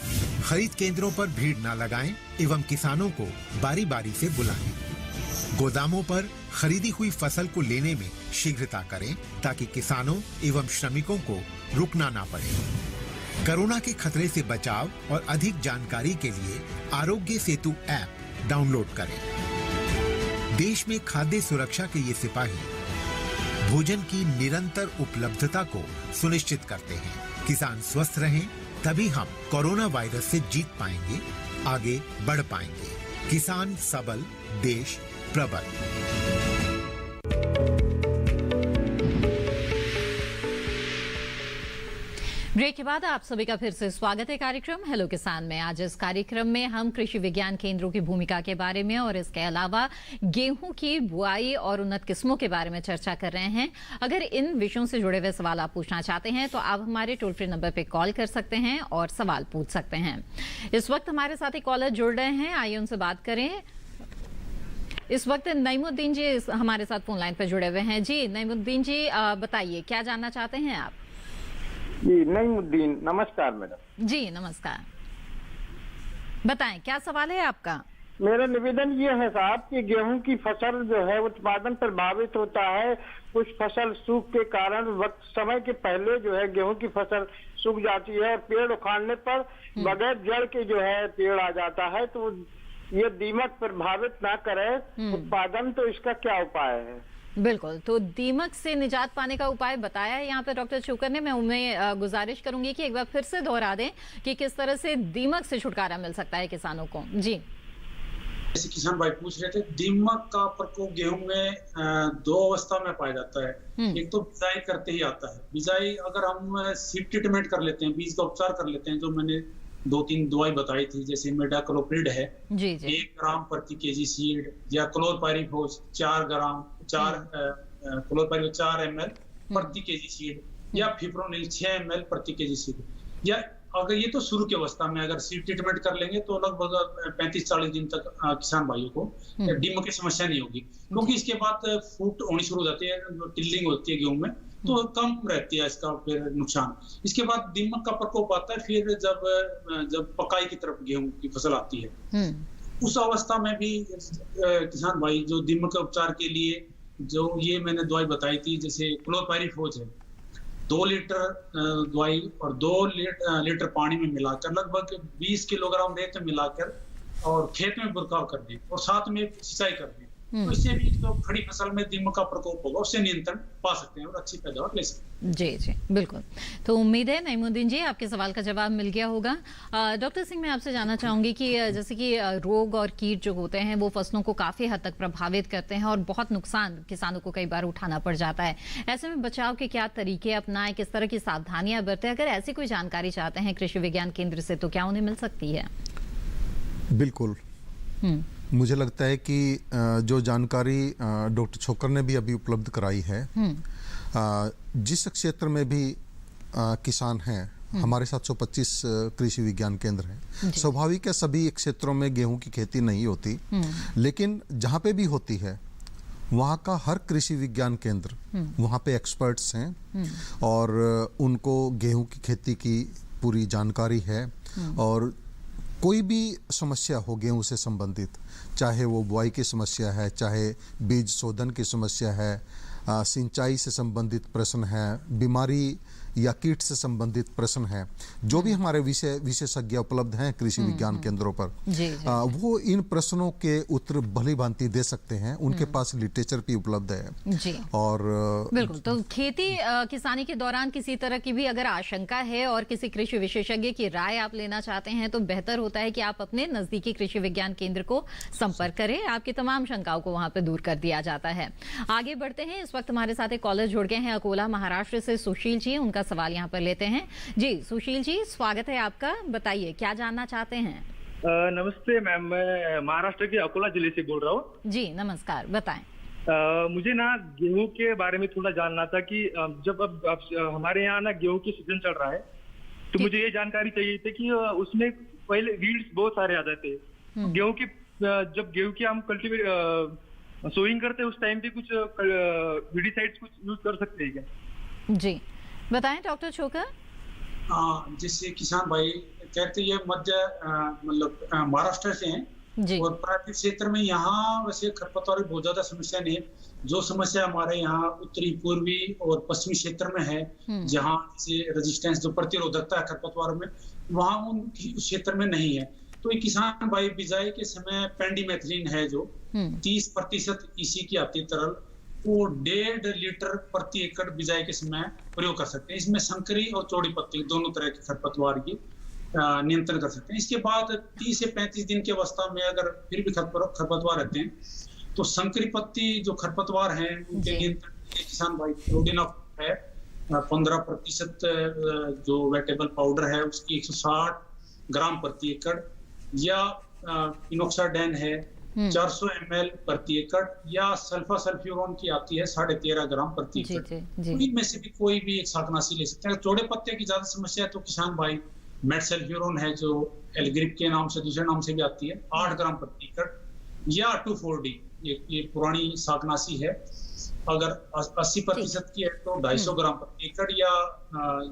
खरीद केंद्रों पर भीड़ न लगाएं एवं किसानों को बारी बारी से बुलाएं। गोदामों पर खरीदी हुई फसल को लेने में शीघ्रता करें ताकि किसानों एवं श्रमिकों को रुकना ना पड़े। कोरोना के खतरे से बचाव और अधिक जानकारी के लिए आरोग्य सेतु ऐप डाउनलोड करें। देश में खाद्य सुरक्षा के ये सिपाही भोजन की निरंतर उपलब्धता को सुनिश्चित करते हैं। किसान स्वस्थ रहें तभी हम कोरोना वायरस से जीत पाएंगे, आगे बढ़ पाएंगे। किसान सबल, देश प्रबल। ब्रेक के बाद आप सभी का फिर से स्वागत है कार्यक्रम हेलो किसान में। आज इस कार्यक्रम में हम कृषि विज्ञान केंद्रों की भूमिका के बारे में और इसके अलावा गेहूं की बुआई और उन्नत किस्मों के बारे में चर्चा कर रहे हैं। अगर इन विषयों से जुड़े हुए सवाल आप पूछना चाहते हैं तो आप हमारे टोल फ्री नंबर पर कॉल कर सकते हैं और सवाल पूछ सकते हैं। इस वक्त हमारे साथ एक कॉलर जुड़ रहे हैं, आइए उनसे बात करें। इस वक्त नईमुद्दीन जी हमारे साथ फोन लाइन पर जुड़े हुए हैं। जी नईमुद्दीन जी, बताइए क्या जानना चाहते हैं आप? जी नईमुद्दीन, नमस्कार मैडम। जी नमस्कार, बताएं क्या सवाल है आपका? मेरा निवेदन ये है साहब कि गेहूं की फसल जो है उत्पादन प्रभावित होता है। कुछ फसल सूख के कारण वक्त समय के पहले जो है गेहूं की फसल सूख जाती है और पेड़ उखाड़ने पर बगैर जड़ के जो है पेड़ आ जाता है। तो ये दीमक प्रभावित ना करे उत्पादन, तो इसका क्या उपाय है? बिल्कुल, तो दीमक से निजात पाने का उपाय बताया है यहाँ पे डॉक्टर छोकर ने। मैं उन्हें गुजारिश करूंगी कि एक बार फिर से दोहरा दें कि किस तरह से दीमक से छुटकारा मिल सकता है किसानों को। जी जैसे किसान भाई पूछ रहे थे, दीमक का प्रकोप गेहूं में दो अवस्था में पाया जाता है। एक तो बिजाई करते ही आता है। बिजाई अगर हम सीड ट्रीटमेंट कर लेते हैं, बीज का उपचार कर लेते हैं, जो मैंने 2-3 दवाई बताई थी, जैसे इमिडाक्लोप्रिड है जी जी। 1 ग्राम प्रति केजी सीड, या क्लोरपाइरिफोस 4 ml प्रति केजी सीड, या फिप्रोनिल 6 ml प्रति केजी सीड। या अगर ये तो शुरू की अवस्था में अगर सीड ट्रीटमेंट कर लेंगे तो लगभग 35-40 दिन तक किसान भाइयों को दीमक की समस्या नहीं होगी, क्योंकि इसके बाद फूट होनी शुरू हो जाती है, टिल्लिंग होती है गेहूं में, तो कम रहती है इसका फिर नुकसान। इसके बाद दीमक का प्रकोप आता है फिर जब पकाई की तरफ गेहूं की फसल आती है। उस अवस्था में भी किसान भाई जो दीमक के उपचार के लिए जो ये मैंने दवाई बताई थी, जैसे क्लोरपाइरिफोस है, 2 लीटर दवाई और 2 लीटर पानी में मिलाकर लगभग 20 किलोग्राम रेत में मिलाकर और खेत में बुरकाव कर दें और साथ में सिंचाई कर दें, तो इससे भी जो खड़ी फसल में दीमक का प्रकोप होगा उससे नियंत्रण पा सकते हैं और अच्छी पैदावार ले सकते हैं। जी जी बिल्कुल। तो उम्मीद है नईमुद्दीन जी आपके सवाल का जवाब मिल गया होगा। डॉक्टर सिंह, मैं आपसे जानना चाहूंगी कि जैसे कि रोग और कीट जो होते हैं वो फसलों को काफी हद तक प्रभावित करते हैं और बहुत नुकसान किसानों को कई बार उठाना पड़ जाता है। ऐसे में बचाव के क्या तरीके अपनाएं, किस तरह की सावधानियां बरतें? अगर ऐसी कोई जानकारी चाहते हैं कृषि विज्ञान केंद्र से तो क्या उन्हें मिल सकती है? बिल्कुल, मुझे लगता है कि जो जानकारी डॉक्टर छोकर ने भी अभी उपलब्ध कराई है, जिस क्षेत्र में भी किसान हैं, हमारे 725 कृषि विज्ञान केंद्र हैं। स्वाभाविक है सभी क्षेत्रों में गेहूं की खेती नहीं होती, लेकिन जहां पे भी होती है वहाँ का हर कृषि विज्ञान केंद्र, वहाँ पे एक्सपर्ट्स हैं और उनको गेहूं की खेती की पूरी जानकारी है। और कोई भी समस्या हो गेहूं से संबंधित, चाहे वो बुआई की समस्या है, चाहे बीज शोधन की समस्या है, सिंचाई से संबंधित प्रश्न है, बीमारी या कीट से संबंधित प्रश्न है, जो भी हमारे विशेषज्ञ उपलब्ध हैं कृषि विज्ञान केंद्रों पर, वो इन प्रश्नों के उत्तर भली भांति दे सकते हैं। उनके पास लिटरेचर भी उपलब्ध है जी। और बिल्कुल, तो खेती किसानी के दौरान किसी तरह की भी अगर आशंका है और किसी कृषि विशेषज्ञ की राय आप लेना चाहते हैं तो बेहतर होता है कि आप अपने नजदीकी कृषि विज्ञान केंद्र को संपर्क करें। आपकी तमाम शंकाओं को वहां पर दूर कर दिया जाता है। आगे बढ़ते हैं। इस वक्त हमारे साथ एक कॉलर जुड़ गए हैं अकोला महाराष्ट्र से, सुशील जी। उनका सवाल यहाँ पर लेते हैं। जी सुशील जी, स्वागत है आपका, बताइए क्या जानना चाहते हैं? नमस्ते मैम, मैं महाराष्ट्र के अकोला जिले से बोल रहा हूँ। जी नमस्कार, बताएं। मुझे ना गेहूं के बारे में थोड़ा जानना था कि जब अब हमारे यहाँ ना गेहूं की सीजन चल रहा है, तो मुझे ये जानकारी चाहिए थी कि उसमें पहले वीड्स बहुत सारे आ जाते हैं। गेहूं की जब गेहूं की हम कल्टीवेट सोइंग करते हैं उस टाइम पे कुछ वीडीसाइड्स कुछ यूज कर सकते हैं क्या? जी बताएं डॉक्टर छोकर। जैसे किसान भाई कहते ये मध्य मतलब महाराष्ट्र से हैं और प्रांतीय क्षेत्र में यहाँ वैसे खरपतवार बहुत ज्यादा समस्या नहीं है। जो समस्या हमारे यहाँ उत्तरी पूर्वी और पश्चिमी क्षेत्र में है, जहाँ जैसे रेजिस्टेंस जो प्रतिरोधकता है खरपतवार में, वहाँ उन क्षेत्र में नहीं है। तो ये किसान भाई बिजाई के समय पेंडिमेथलिन है जो 30% ईसी की आती तरल, वो 1.5 लीटर प्रति एकड़ बिजाई के समय प्रयोग कर सकते हैं। इसमें संकरी और चौड़ी पत्ती दोनों तरह के खरपतवार की नियंत्रण कर सकते हैं। इसके बाद 30 से 35 दिन की अवस्था में अगर फिर भी खरपतवार रहते हैं तो संकरी पत्ती जो खरपतवार हैं उनके नियंत्रण किसान भाई प्रोडिनॉफ है 15% जो वेटेबल पाउडर है उसकी 160 ग्राम प्रति एकड़, या इनोक्साडेन है 400 ml प्रति एकड़, या सल्फासल्फ्यूरोन की आती है 13.5 ग्राम प्रति एकड़। इनमें से भी कोई भी एक शाकनाशी ले सकते हैं। चौड़े पत्ते की ज्यादा समस्या है तो किसान भाई मेटसल्फ्यूरोन है जो एलग्रिप के नाम से दूसरे नाम से भी आती है 8 ग्राम प्रति एकड़, या 2,4-D ये पुरानी शाकनाशी है। अगर 80% की है तो 250 ग्राम प्रति एकड़, या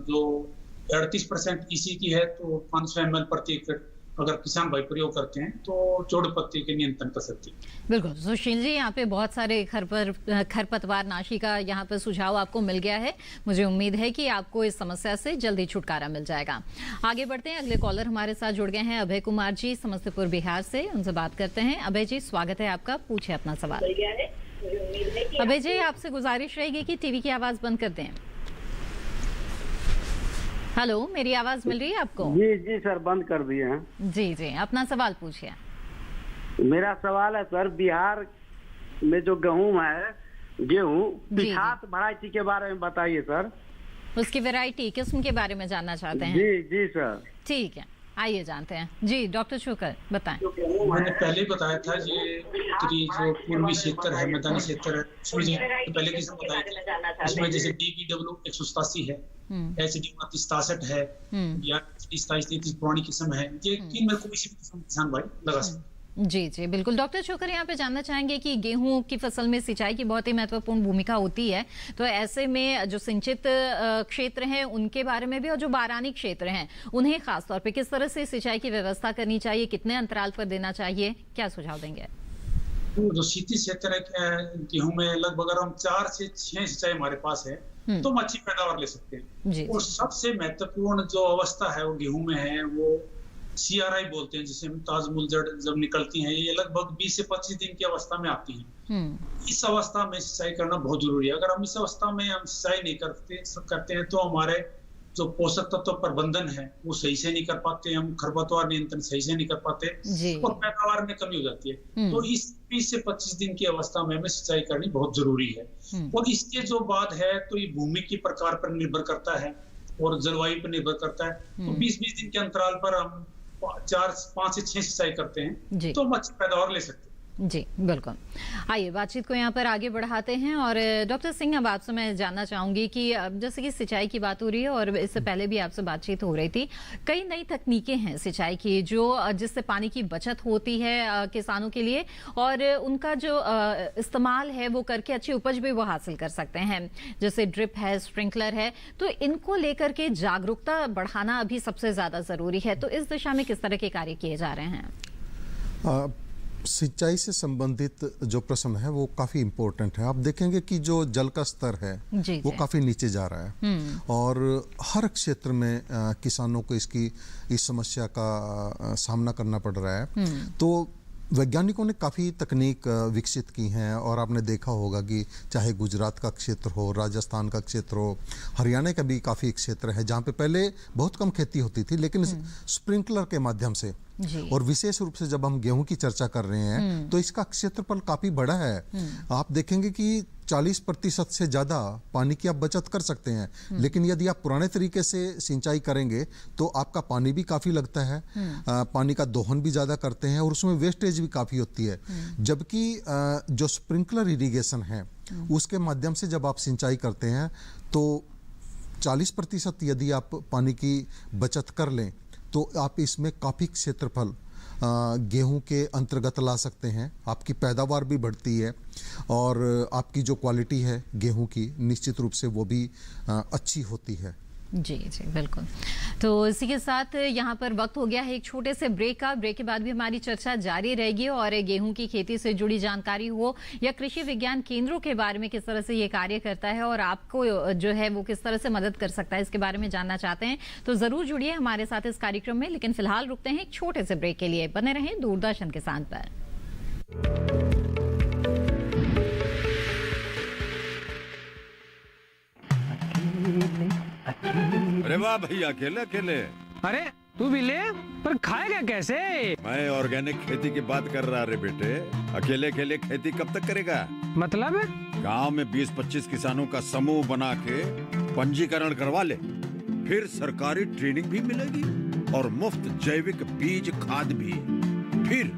जो 38% ईसी की है तो 500 ml प्रति एकड़ अगर किसान भाई प्रयोग करते हैं तो चौड़े पत्ते के नियंत्रण कर सकते हैं। बिल्कुल सुशील जी, यहाँ पे बहुत सारे खरपतवार नाशी का यहाँ पे सुझाव आपको मिल गया है। मुझे उम्मीद है कि आपको इस समस्या से जल्दी छुटकारा मिल जाएगा। आगे बढ़ते हैं, अगले कॉलर हमारे साथ जुड़ गए हैं अभय कुमार जी समस्तीपुर बिहार से, उनसे बात करते हैं। अभय जी स्वागत है आपका, पूछे अपना सवाल। अभय जी आपसे गुजारिश रहेगी कि टीवी की आवाज बंद कर दें। हेलो, मेरी आवाज मिल रही है आपको? जी जी सर, बंद कर दिए हैं। जी जी, अपना सवाल पूछिए। मेरा सवाल है सर, बिहार में जो गेहूं है, गेहूं पिछात वैरायटी के बारे में बताइए सर। उसकी वैरायटी किस्म के बारे में जानना चाहते हैं? जी जी सर। ठीक है, आइए जानते हैं। जी डॉक्टर छोकर बताएं। मैंने पहले बताया था ये जो पूर्वी क्षेत्र है, मैदानी क्षेत्र है, उसमें पहले किस्म बताया था, उसमें जैसे DPW 187 है, HD 67 है, या HD 27 पुरानी किस्म है। ये मेरे को किसी भी किस्म किसान भाई लगा सकते। जी जी बिल्कुल। डॉक्टर छोकर यहाँ पे जानना चाहेंगे कि गेहूं की फसल में सिंचाई की बहुत ही महत्वपूर्ण भूमिका होती है, तो ऐसे में जो सिंचित क्षेत्र हैं उनके बारे में भी, और जो बारानी क्षेत्र हैं उन्हें खासतौर पे किस तरह से सिंचाई की व्यवस्था करनी चाहिए, कितने अंतराल पर देना चाहिए, क्या सुझाव देंगे? जो शीती क्षेत्र है गेहूं में लगभग अगर हम 4 से 6 सिंचाई हमारे पास है तो हम अच्छी पैदावार ले सकते हैं। और सबसे महत्वपूर्ण जो अवस्था है वो गेहूं में है वो CRI बोलते हैं, जिसे ताजमुल जब निकलती हैं, ये लगभग 20 से 25 दिन की अवस्था में आती हैं। इस अवस्था में सिंचाई करना बहुत जरूरी है। अगर हम इस अवस्था में हम सिंचाई नहीं करते हैं तो हमारे जो पोषक तत्व प्रबंधन है वो सही से नहीं कर पाते, हम खरपतवार नियंत्रण सही से नहीं कर पाते और पैदावार में कमी हो जाती है। तो इस 20 से 25 दिन की अवस्था में हमें सिंचाई करनी बहुत जरूरी है। और इसके जो बाद है तो ये भूमि के प्रकार पर निर्भर करता है और जलवायु पर निर्भर करता है। तो 20-20 दिन के अंतराल पर हम 5 से 6 सिंचाई करते हैं तो हम अच्छी पैदावार ले सकते हैं। जी बिल्कुल। आइए बातचीत को यहाँ पर आगे बढ़ाते हैं। और डॉक्टर सिंह, अब आपसे मैं जानना चाहूंगी कि जैसे कि सिंचाई की बात हो रही है और इससे पहले भी आपसे बातचीत हो रही थी, कई नई तकनीकें हैं सिंचाई की जो जिससे पानी की बचत होती है किसानों के लिए, और उनका जो इस्तेमाल है वो करके अच्छी उपज भी वो हासिल कर सकते हैं, जैसे ड्रिप है, स्प्रिंकलर है। तो इनको लेकर के जागरूकता बढ़ाना अभी सबसे ज्यादा जरूरी है, तो इस दिशा में किस तरह के कार्य किए जा रहे हैं? सिंचाई से संबंधित जो प्रश्न है वो काफ़ी इम्पोर्टेंट है। आप देखेंगे कि जो जल का स्तर है वो काफ़ी नीचे जा रहा है और हर क्षेत्र में किसानों को इस समस्या का सामना करना पड़ रहा है। तो वैज्ञानिकों ने काफ़ी तकनीक विकसित की हैं और आपने देखा होगा कि चाहे गुजरात का क्षेत्र हो, राजस्थान का क्षेत्र हो, हरियाणा का भी काफ़ी क्षेत्र है जहाँ पे पहले बहुत कम खेती होती थी, लेकिन स्प्रिंकलर के माध्यम से, और विशेष रूप से जब हम गेहूं की चर्चा कर रहे हैं तो इसका क्षेत्रफल काफ़ी बड़ा है। आप देखेंगे कि 40% से ज़्यादा पानी की आप बचत कर सकते हैं, लेकिन यदि आप पुराने तरीके से सिंचाई करेंगे तो आपका पानी भी काफ़ी लगता है, पानी का दोहन भी ज़्यादा करते हैं और उसमें वेस्टेज भी काफ़ी होती है। जबकि जो स्प्रिंकलर इरिगेशन है उसके माध्यम से जब आप सिंचाई करते हैं तो 40% यदि आप पानी की बचत कर लें तो आप इसमें काफ़ी क्षेत्रफल गेहूं के अंतर्गत ला सकते हैं। आपकी पैदावार भी बढ़ती है और आपकी जो क्वालिटी है गेहूं की निश्चित रूप से वो भी अच्छी होती है। जी जी बिल्कुल। तो इसी के साथ यहाँ पर वक्त हो गया है एक छोटे से ब्रेक का। ब्रेक के बाद भी हमारी चर्चा जारी रहेगी और गेहूं की खेती से जुड़ी जानकारी हो या कृषि विज्ञान केंद्रों के बारे में किस तरह से ये कार्य करता है और आपको जो है वो किस तरह से मदद कर सकता है, इसके बारे में जानना चाहते हैं तो जरूर जुड़िए हमारे साथ इस कार्यक्रम में। लेकिन फिलहाल रुकते हैं एक छोटे से ब्रेक के लिए। बने रहें दूरदर्शन किसान पर। अरे वाह भैया, अकेले अकेले। अरे तू भी ले, पर खाएगा कैसे? मैं ऑर्गेनिक खेती की बात कर रहा रे बेटे। अकेले अकेले खेती कब तक करेगा? मतलब गांव में 20-25 किसानों का समूह बना के पंजीकरण करवा ले, फिर सरकारी ट्रेनिंग भी मिलेगी और मुफ्त जैविक बीज खाद भी। फिर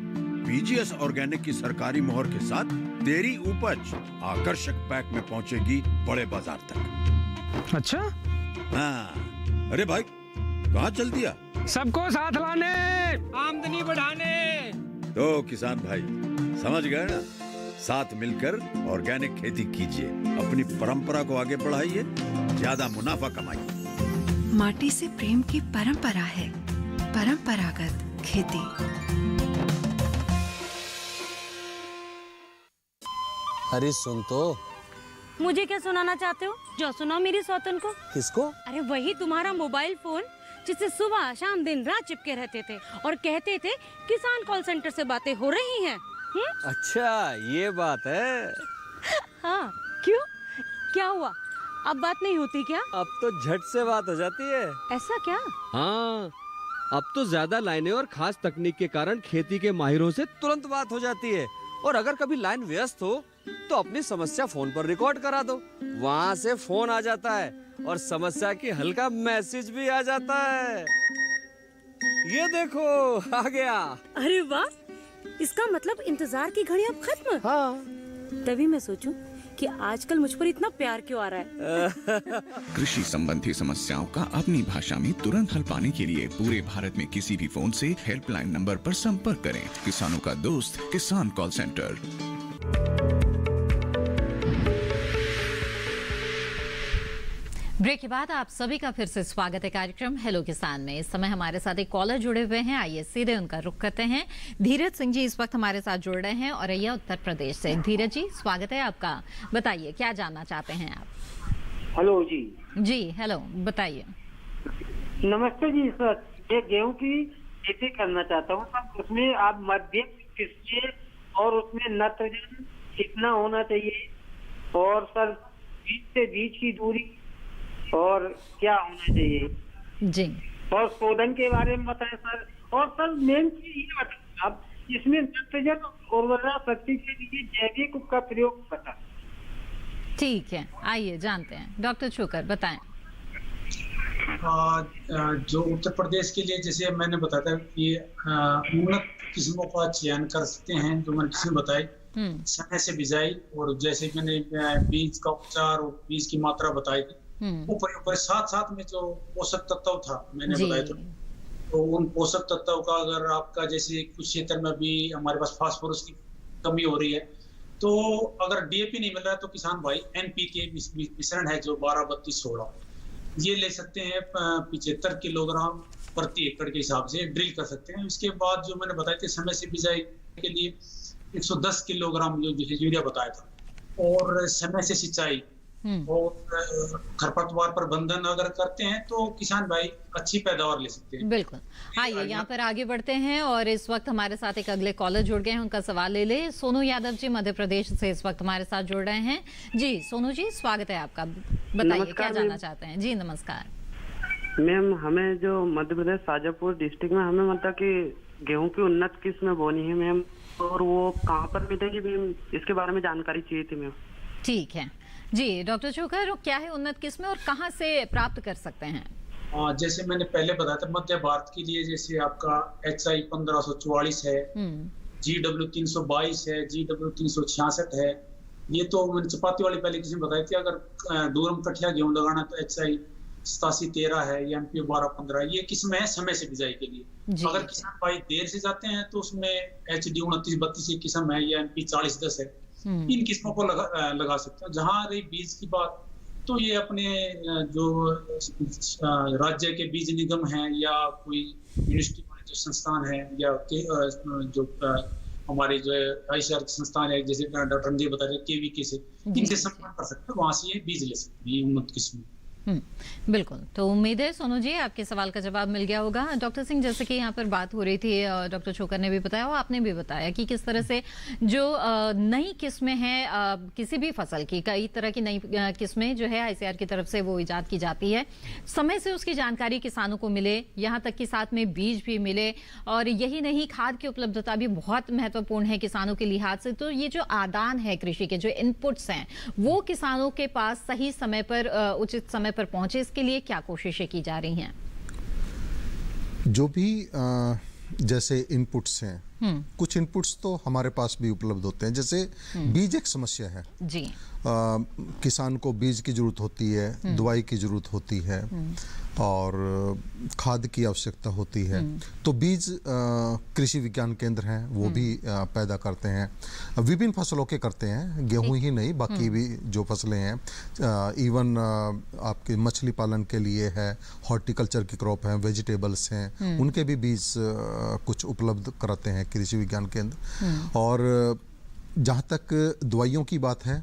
बीजीएस ऑर्गेनिक की सरकारी मोहर के साथ तेरी उपज आकर्षक पैक में पहुंचेगी बड़े बाजार तक। अच्छा हाँ। अरे भाई कहाँ चल दिया? सबको साथ लाने, आमदनी बढ़ाने। तो किसान भाई समझ गए ना, साथ मिलकर ऑर्गेनिक खेती कीजिए, अपनी परंपरा को आगे बढ़ाइए, ज्यादा मुनाफा कमाइए। माटी से प्रेम की परंपरा है परंपरागत खेती। अरे सुन तो। मुझे क्या सुनाना चाहते हो? जो सुनाओ मेरी सौतन को। किसको? अरे वही तुम्हारा मोबाइल फोन जिससे सुबह शाम दिन रात चिपके रहते थे और कहते थे किसान कॉल सेंटर से बातें हो रही हैं। अच्छा ये बात है। हाँ क्यों, क्या हुआ? अब बात नहीं होती क्या? अब तो झट से बात हो जाती है। ऐसा क्या? हाँ, अब तो ज्यादा लाइनें और खास तकनीक के कारण खेती के माहिरों से तुरंत बात हो जाती है। और अगर कभी लाइन व्यस्त हो तो अपनी समस्या फोन पर रिकॉर्ड करा दो, वहाँ से फोन आ जाता है और समस्या की हल का मैसेज भी आ जाता है। ये देखो आ गया। अरे वाह, इसका मतलब इंतजार की घड़ी अब खत्म। हाँ। तभी मैं सोचूं कि आजकल मुझ पर इतना प्यार क्यों आ रहा है। कृषि संबंधी समस्याओं का अपनी भाषा में तुरंत हल पाने के लिए पूरे भारत में किसी भी फोन से हेल्पलाइन नंबर पर संपर्क करें। किसानों का दोस्त किसान कॉल सेंटर। ब्रेक के बाद आप सभी का फिर से स्वागत है कार्यक्रम हेलो किसान में। इस समय हमारे साथ एक कॉलर जुड़े हुए हैं, आइए सीधे उनका रुख करते हैं। धीरज सिंह जी इस वक्त हमारे साथ जुड़ रहे हैं और यह उत्तर प्रदेश से। धीरज जी स्वागत है आपका, बताइए क्या जानना चाहते हैं आप? हेलो जी। जी हेलो, बताइए। नमस्ते जी सर, ये गेहूं की खेती करना चाहता हूँ सर। उसमें आप मध्यम किस्में और उसमें नाइट्रोजन कितना होना चाहिए और सर बीज से बीज की दूरी और क्या होना चाहिए जी, और शोधन के बारे में बताएं सर। और सर मेन चीज ये बताएं आप, इसमें नाइट्रोजन उर्वरा शक्ति के लिए जैविक का प्रयोग बताएं। ठीक है, आइए जानते हैं। डॉक्टर छोकर बताएं। जो उत्तर प्रदेश के लिए जैसे मैंने बताया था कि उन्नत किस्मों का चयन कर सकते हैं, जो मैंने किस्में बताई, समय से बिजाई और जैसे मैंने बीज का उपचार और बीज की मात्रा बताई थी, वो प्रयोग करें। साथ साथ में जो पोषक तत्व था मैंने बताया था, तो उन पोषक तत्वों का अगर आपका जैसे कुछ क्षेत्र में भी हमारे पास फास्फोरस की कमी हो रही है, तो अगर डीएपी नहीं मिल रहा है तो किसान भाई एनपीके मिश्रण है जो 12-32-16 ये ले सकते हैं 75 किलोग्राम प्रति एकड़ के हिसाब से ड्रिल कर सकते हैं। इसके बाद जो मैंने बताया था समय से बिजाई के लिए 110 किलोग्राम जो यूरिया बताया था, और समय से सिंचाई और खरपतवार प्रबंधन अगर करते हैं तो किसान भाई अच्छी पैदावार ले सकते हैं। बिल्कुल, आइए यहाँ पर आगे बढ़ते हैं और इस वक्त हमारे साथ एक अगले कॉलर जुड़ गए हैं, उनका सवाल ले ले। सोनू यादव जी मध्य प्रदेश से इस वक्त हमारे साथ जुड़ रहे हैं। जी सोनू जी स्वागत है आपका, बताइए क्या जानना चाहते हैं? जी नमस्कार मैम। हमें जो मध्य प्रदेश शाजापुर डिस्ट्रिक्ट में हमें मतलब कि गेहूं की उन्नत किस्म बोनी है मैम, और वो कहाँ पर मिलेगी मैम, इसके बारे में जानकारी चाहिए थी मैम। ठीक है जी डॉक्टर छोकर, क्या है उन्नत किस्में और कहाँ से प्राप्त कर सकते हैं? जैसे मैंने पहले बताया था मध्य भारत के लिए जैसे आपका HI 1544 है, GW 322 है, GW 366 है। ये तो मैंने चपाती वाली पहले किसी ने बताई थी। अगर दूरम कठिया गेहूं लगाना तो HI 8713 है या MP 1215, ये किस्में है समय से बिजाई के लिए। अगर किसान भाई देर से जाते हैं तो उसमें HD 2932 की किस्म है या MP 4010 है, इन किस्मों को लगा सकते हैं। जहां रही बीज की बात, तो ये अपने जो राज्य के बीज निगम हैं या कोई यूनिवर्सिटी वाले जो संस्थान है या जो हमारे जो ICAR संस्थान है, जैसे डॉक्टर रणदीप बता रहे KVK से, इनसे संपर्क कर सकते हैं, वहां से ये बीज ले सकते हैं उन्नत किस्म। बिल्कुल, तो उम्मीद है सोनू जी आपके सवाल का जवाब मिल गया होगा। डॉक्टर सिंह, जैसे कि यहाँ पर बात हो रही थी, डॉक्टर छोकर ने भी बताया और आपने भी बताया कि किस तरह से जो नई किस्में हैं किसी भी फसल की, कई तरह की नई किस्में जो है ICAR की तरफ से वो इजाद की जाती है, समय से उसकी जानकारी किसानों को मिले, यहाँ तक कि साथ में बीज भी मिले, और यही नहीं खाद की उपलब्धता भी बहुत महत्वपूर्ण है किसानों के लिहाज से। तो ये जो आदान है कृषि के, जो इनपुट्स हैं, वो किसानों के पास सही समय पर उचित समय पर पहुंचे, इसके लिए क्या कोशिशें की जा रही हैं? जो भी जैसे इनपुट्स हैं, कुछ इनपुट्स तो हमारे पास भी उपलब्ध होते हैं। जैसे बीज एक समस्या है जी, किसान को बीज की जरूरत होती है, दवाई की जरूरत होती है और खाद की आवश्यकता होती है। तो बीज कृषि विज्ञान केंद्र हैं, वो भी पैदा करते हैं, विभिन्न फसलों के करते हैं, गेहूं ही नहीं बाकी भी जो फसलें हैं, इवन आपके मछली पालन के लिए है, हॉर्टिकल्चर की क्रॉप है, वेजिटेबल्स हैं, उनके भी बीज कुछ उपलब्ध कराते हैं कृषि विज्ञान केंद्र। और जहाँ तक दवाइयों की बात है,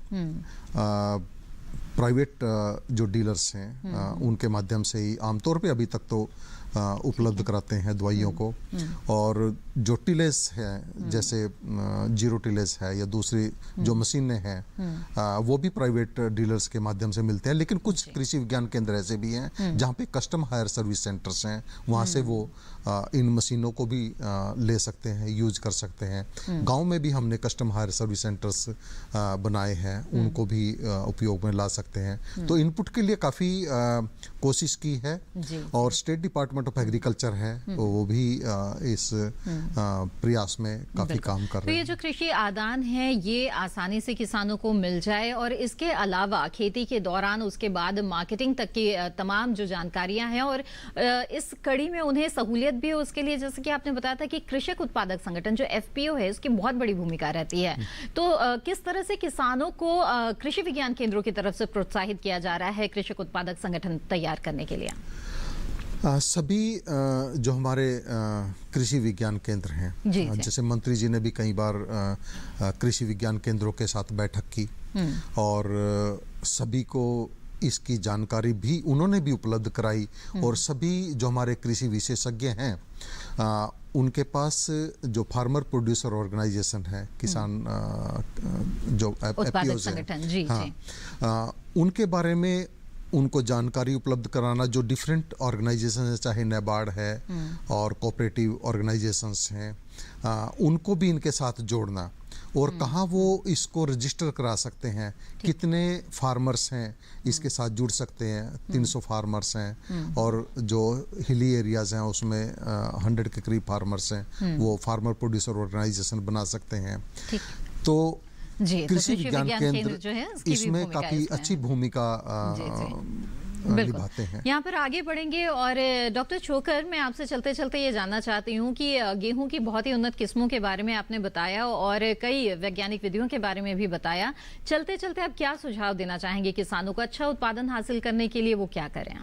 प्राइवेट जो डीलर्स हैं उनके माध्यम से ही आमतौर पे अभी तक तो उपलब्ध कराते हैं दवाइयों को। और जो टिलेज है, जैसे जीरो टिलेज है या दूसरी जो मशीनें हैं, वो भी प्राइवेट डीलर्स के माध्यम से मिलते हैं। लेकिन कुछ कृषि विज्ञान केंद्र ऐसे भी हैं जहाँ पे कस्टम हायर सर्विस सेंटर्स हैं, वहाँ से वो इन मशीनों को भी ले सकते हैं, यूज कर सकते हैं। गांव में भी हमने कस्टम हायर सर्विस सेंटर्स बनाए हैं, उनको भी उपयोग में ला सकते हैं। तो इनपुट के लिए काफ़ी कोशिश की है और स्टेट डिपार्टमेंट ऑफ एग्रीकल्चर है, वो भी इस प्रयास में काफ़ी काम कर रहे हैं। तो ये जो कृषि आदान है, ये आसानी से किसानों को मिल जाए और इसके अलावा खेती के दौरान उसके बाद मार्केटिंग तक की तमाम जो जानकारियां हैं और इस कड़ी में उन्हें सहूलियत भी हो, उसके लिए जैसे कि आपने बताया था कि कृषक उत्पादक संगठन जो FPO है, उसकी बहुत बड़ी भूमिका रहती है। तो किस तरह से किसानों को कृषि विज्ञान केंद्रों की तरफ से प्रोत्साहित किया जा रहा है कृषक उत्पादक संगठन तैयार करने के लिए? सभी जो हमारे कृषि विज्ञान केंद्र हैं, जैसे मंत्री जी ने भी कई बार कृषि विज्ञान केंद्रों के साथ बैठक की और सभी को इसकी जानकारी भी उन्होंने भी उपलब्ध कराई। और सभी जो हमारे कृषि विशेषज्ञ हैं, उनके पास जो फार्मर प्रोड्यूसर ऑर्गेनाइजेशन है, किसान जो FPOs हैं, उनके बारे में उनको जानकारी उपलब्ध कराना, जो डिफरेंट ऑर्गेनाइजेशन है, चाहे NABARD है और कोऑपरेटिव ऑर्गेनाइजेशंस हैं, उनको भी इनके साथ जोड़ना और कहाँ वो इसको रजिस्टर करा सकते हैं, कितने फार्मर्स हैं इसके साथ जुड़ सकते हैं। 300 फार्मर्स हैं और जो हिली एरियाज हैं उसमें 100 के करीब फार्मर्स हैं, वो फार्मर प्रोड्यूसर ऑर्गेनाइजेशन बना सकते हैं। तो कृषि विज्ञान केंद्र जो है इसमें काफी अच्छी भूमिका निभाते हैं। यहाँ पर आगे बढ़ेंगे और डॉक्टर छोकर, मैं आपसे चलते चलते ये जानना चाहती हूँ कि गेहूं की बहुत ही उन्नत किस्मों के बारे में आपने बताया और कई वैज्ञानिक विधियों के बारे में भी बताया। चलते चलते आप क्या सुझाव देना चाहेंगे किसानों को अच्छा उत्पादन हासिल करने के लिए, वो क्या करें?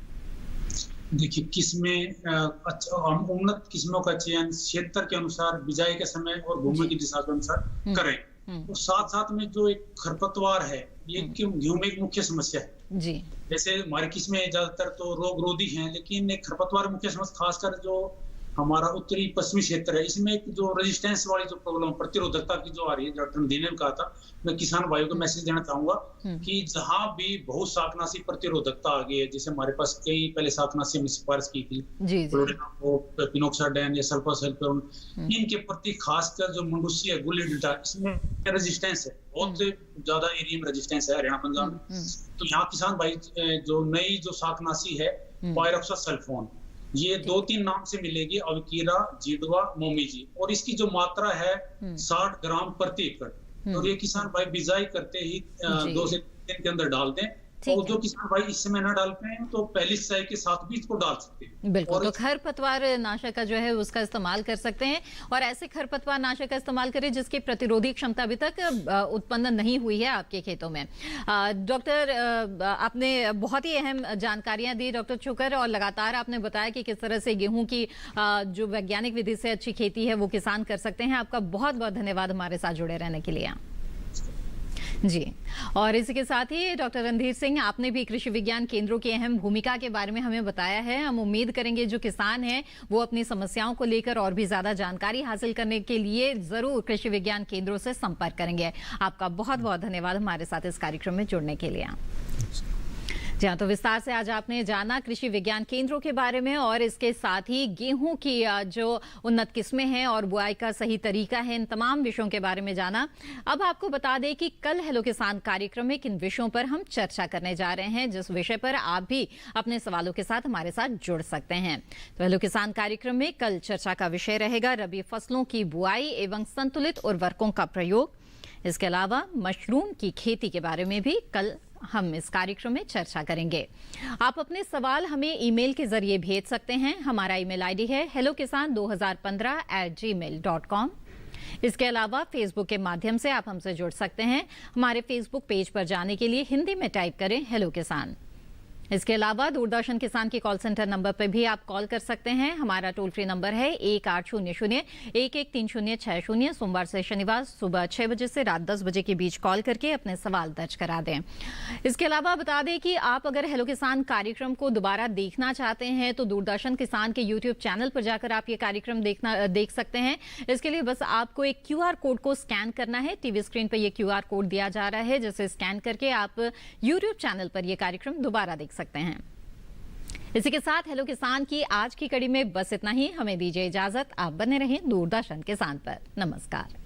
देखिए, किस्में उन्नत किस्मों का चयन क्षेत्र के अनुसार, बिजाई के समय और भूमि की दिशा के अनुसार करें। और साथ साथ में जो एक खरपतवार है, ये गेहूं में एक मुख्य समस्या है जी। जैसे हमारी किस्में ज्यादातर तो रोग रोधी हैं, लेकिन एक खरपतवार मुख्य समस्या, खासकर जो हमारा उत्तरी पश्चिमी क्षेत्र है, इसमें एक जो रेजिस्टेंस वाली जो प्रॉब्लम, प्रतिरोधकता की जो आ रही है, डॉक्टर नदीम ने कहा था, मैं किसान भाइयों को मैसेज देना चाहूंगा कि जहां भी बहुत शाकनाशी प्रतिरोधकता आ गई है, जैसे हमारे पास कई पहले शाकनाशी में सिफारिश की थी, पिनोक्साडाइन या सल्फासल्फोन, इनके प्रति खासकर जो मंडूसी है, गुल्ली डंठा, इसमें रेजिस्टेंस है, बहुत ज्यादा एरिया में रेजिस्टेंस है हरियाणा पंजाब में। तो यहाँ किसान भाई जो नई जो शाकनाशी है पायरोक्सासल्फोन, ये 2-3 नाम से मिलेगी, अवकीरा, जीडवा, मोमीजी, और इसकी जो मात्रा है 60 ग्राम प्रति एकड़। और ये किसान भाई बिजाई करते ही 2 से 3 दिन के अंदर डाल दें और जो किसान भाई इस समय न डाल पाए तो पहली सिंचाई के साथ भी इसको डाल सकते हैं। बिल्कुल, तो खरपतवार नाशक का जो है उसका इस्तेमाल कर सकते हैं और ऐसे खरपतवार नाशक का इस्तेमाल करें जिसकी प्रतिरोधी क्षमता अभी तक उत्पन्न नहीं हुई है आपके खेतों में। डॉक्टर, आपने बहुत ही अहम जानकारियां दी डॉक्टर छुकर, और लगातार आपने बताया कि किस तरह से गेहूं की जो वैज्ञानिक विधि से अच्छी खेती है वो किसान कर सकते हैं। आपका बहुत बहुत धन्यवाद हमारे साथ जुड़े रहने के लिए जी। और इसी के साथ ही डॉक्टर रणधीर सिंह, आपने भी कृषि विज्ञान केंद्रों की अहम भूमिका के बारे में हमें बताया है। हम उम्मीद करेंगे जो किसान हैं वो अपनी समस्याओं को लेकर और भी ज्यादा जानकारी हासिल करने के लिए जरूर कृषि विज्ञान केंद्रों से संपर्क करेंगे। आपका बहुत बहुत धन्यवाद हमारे साथ इस कार्यक्रम में जुड़ने के लिए। जी हाँ, तो विस्तार से आज आपने जाना कृषि विज्ञान केंद्रों के बारे में और इसके साथ ही गेहूं की जो उन्नत किस्में हैं और बुआई का सही तरीका है, इन तमाम विषयों के बारे में जाना। अब आपको बता दें कि कल हेलो किसान कार्यक्रम में किन विषयों पर हम चर्चा करने जा रहे हैं, जिस विषय पर आप भी अपने सवालों के साथ हमारे साथ जुड़ सकते हैं। तो हेलो किसान कार्यक्रम में कल चर्चा का विषय रहेगा रबी फसलों की बुआई एवं संतुलित उर्वरकों का प्रयोग। इसके अलावा मशरूम की खेती के बारे में भी कल हम इस कार्यक्रम में चर्चा करेंगे। आप अपने सवाल हमें ईमेल के जरिए भेज सकते हैं। हमारा ईमेल आईडी है hellokisan2015@gmail.com। इसके अलावा फेसबुक के माध्यम से आप हमसे जुड़ सकते हैं। हमारे फेसबुक पेज पर जाने के लिए हिंदी में टाइप करें हेलो किसान। इसके अलावा दूरदर्शन किसान के कॉल सेंटर नंबर पर भी आप कॉल कर सकते हैं। हमारा टोल फ्री नंबर है 1800-113060। सोमवार से शनिवार सुबह 6 बजे से रात 10 बजे के बीच कॉल करके अपने सवाल दर्ज करा दें। इसके अलावा बता दें कि आप अगर हेलो किसान कार्यक्रम को दोबारा देखना चाहते हैं तो दूरदर्शन किसान के यूट्यूब चैनल पर जाकर आप ये कार्यक्रम देख सकते हैं। इसके लिए बस आपको एक QR कोड को स्कैन करना है। टीवी स्क्रीन पर यह QR कोड दिया जा रहा है, जिसे स्कैन करके आप यूट्यूब चैनल पर यह कार्यक्रम दोबारा देख सकते हैं। इसी के साथ हेलो किसान की आज की कड़ी में बस इतना ही। हमें दीजिए इजाजत। आप बने रहें दूरदर्शन किसान पर। नमस्कार।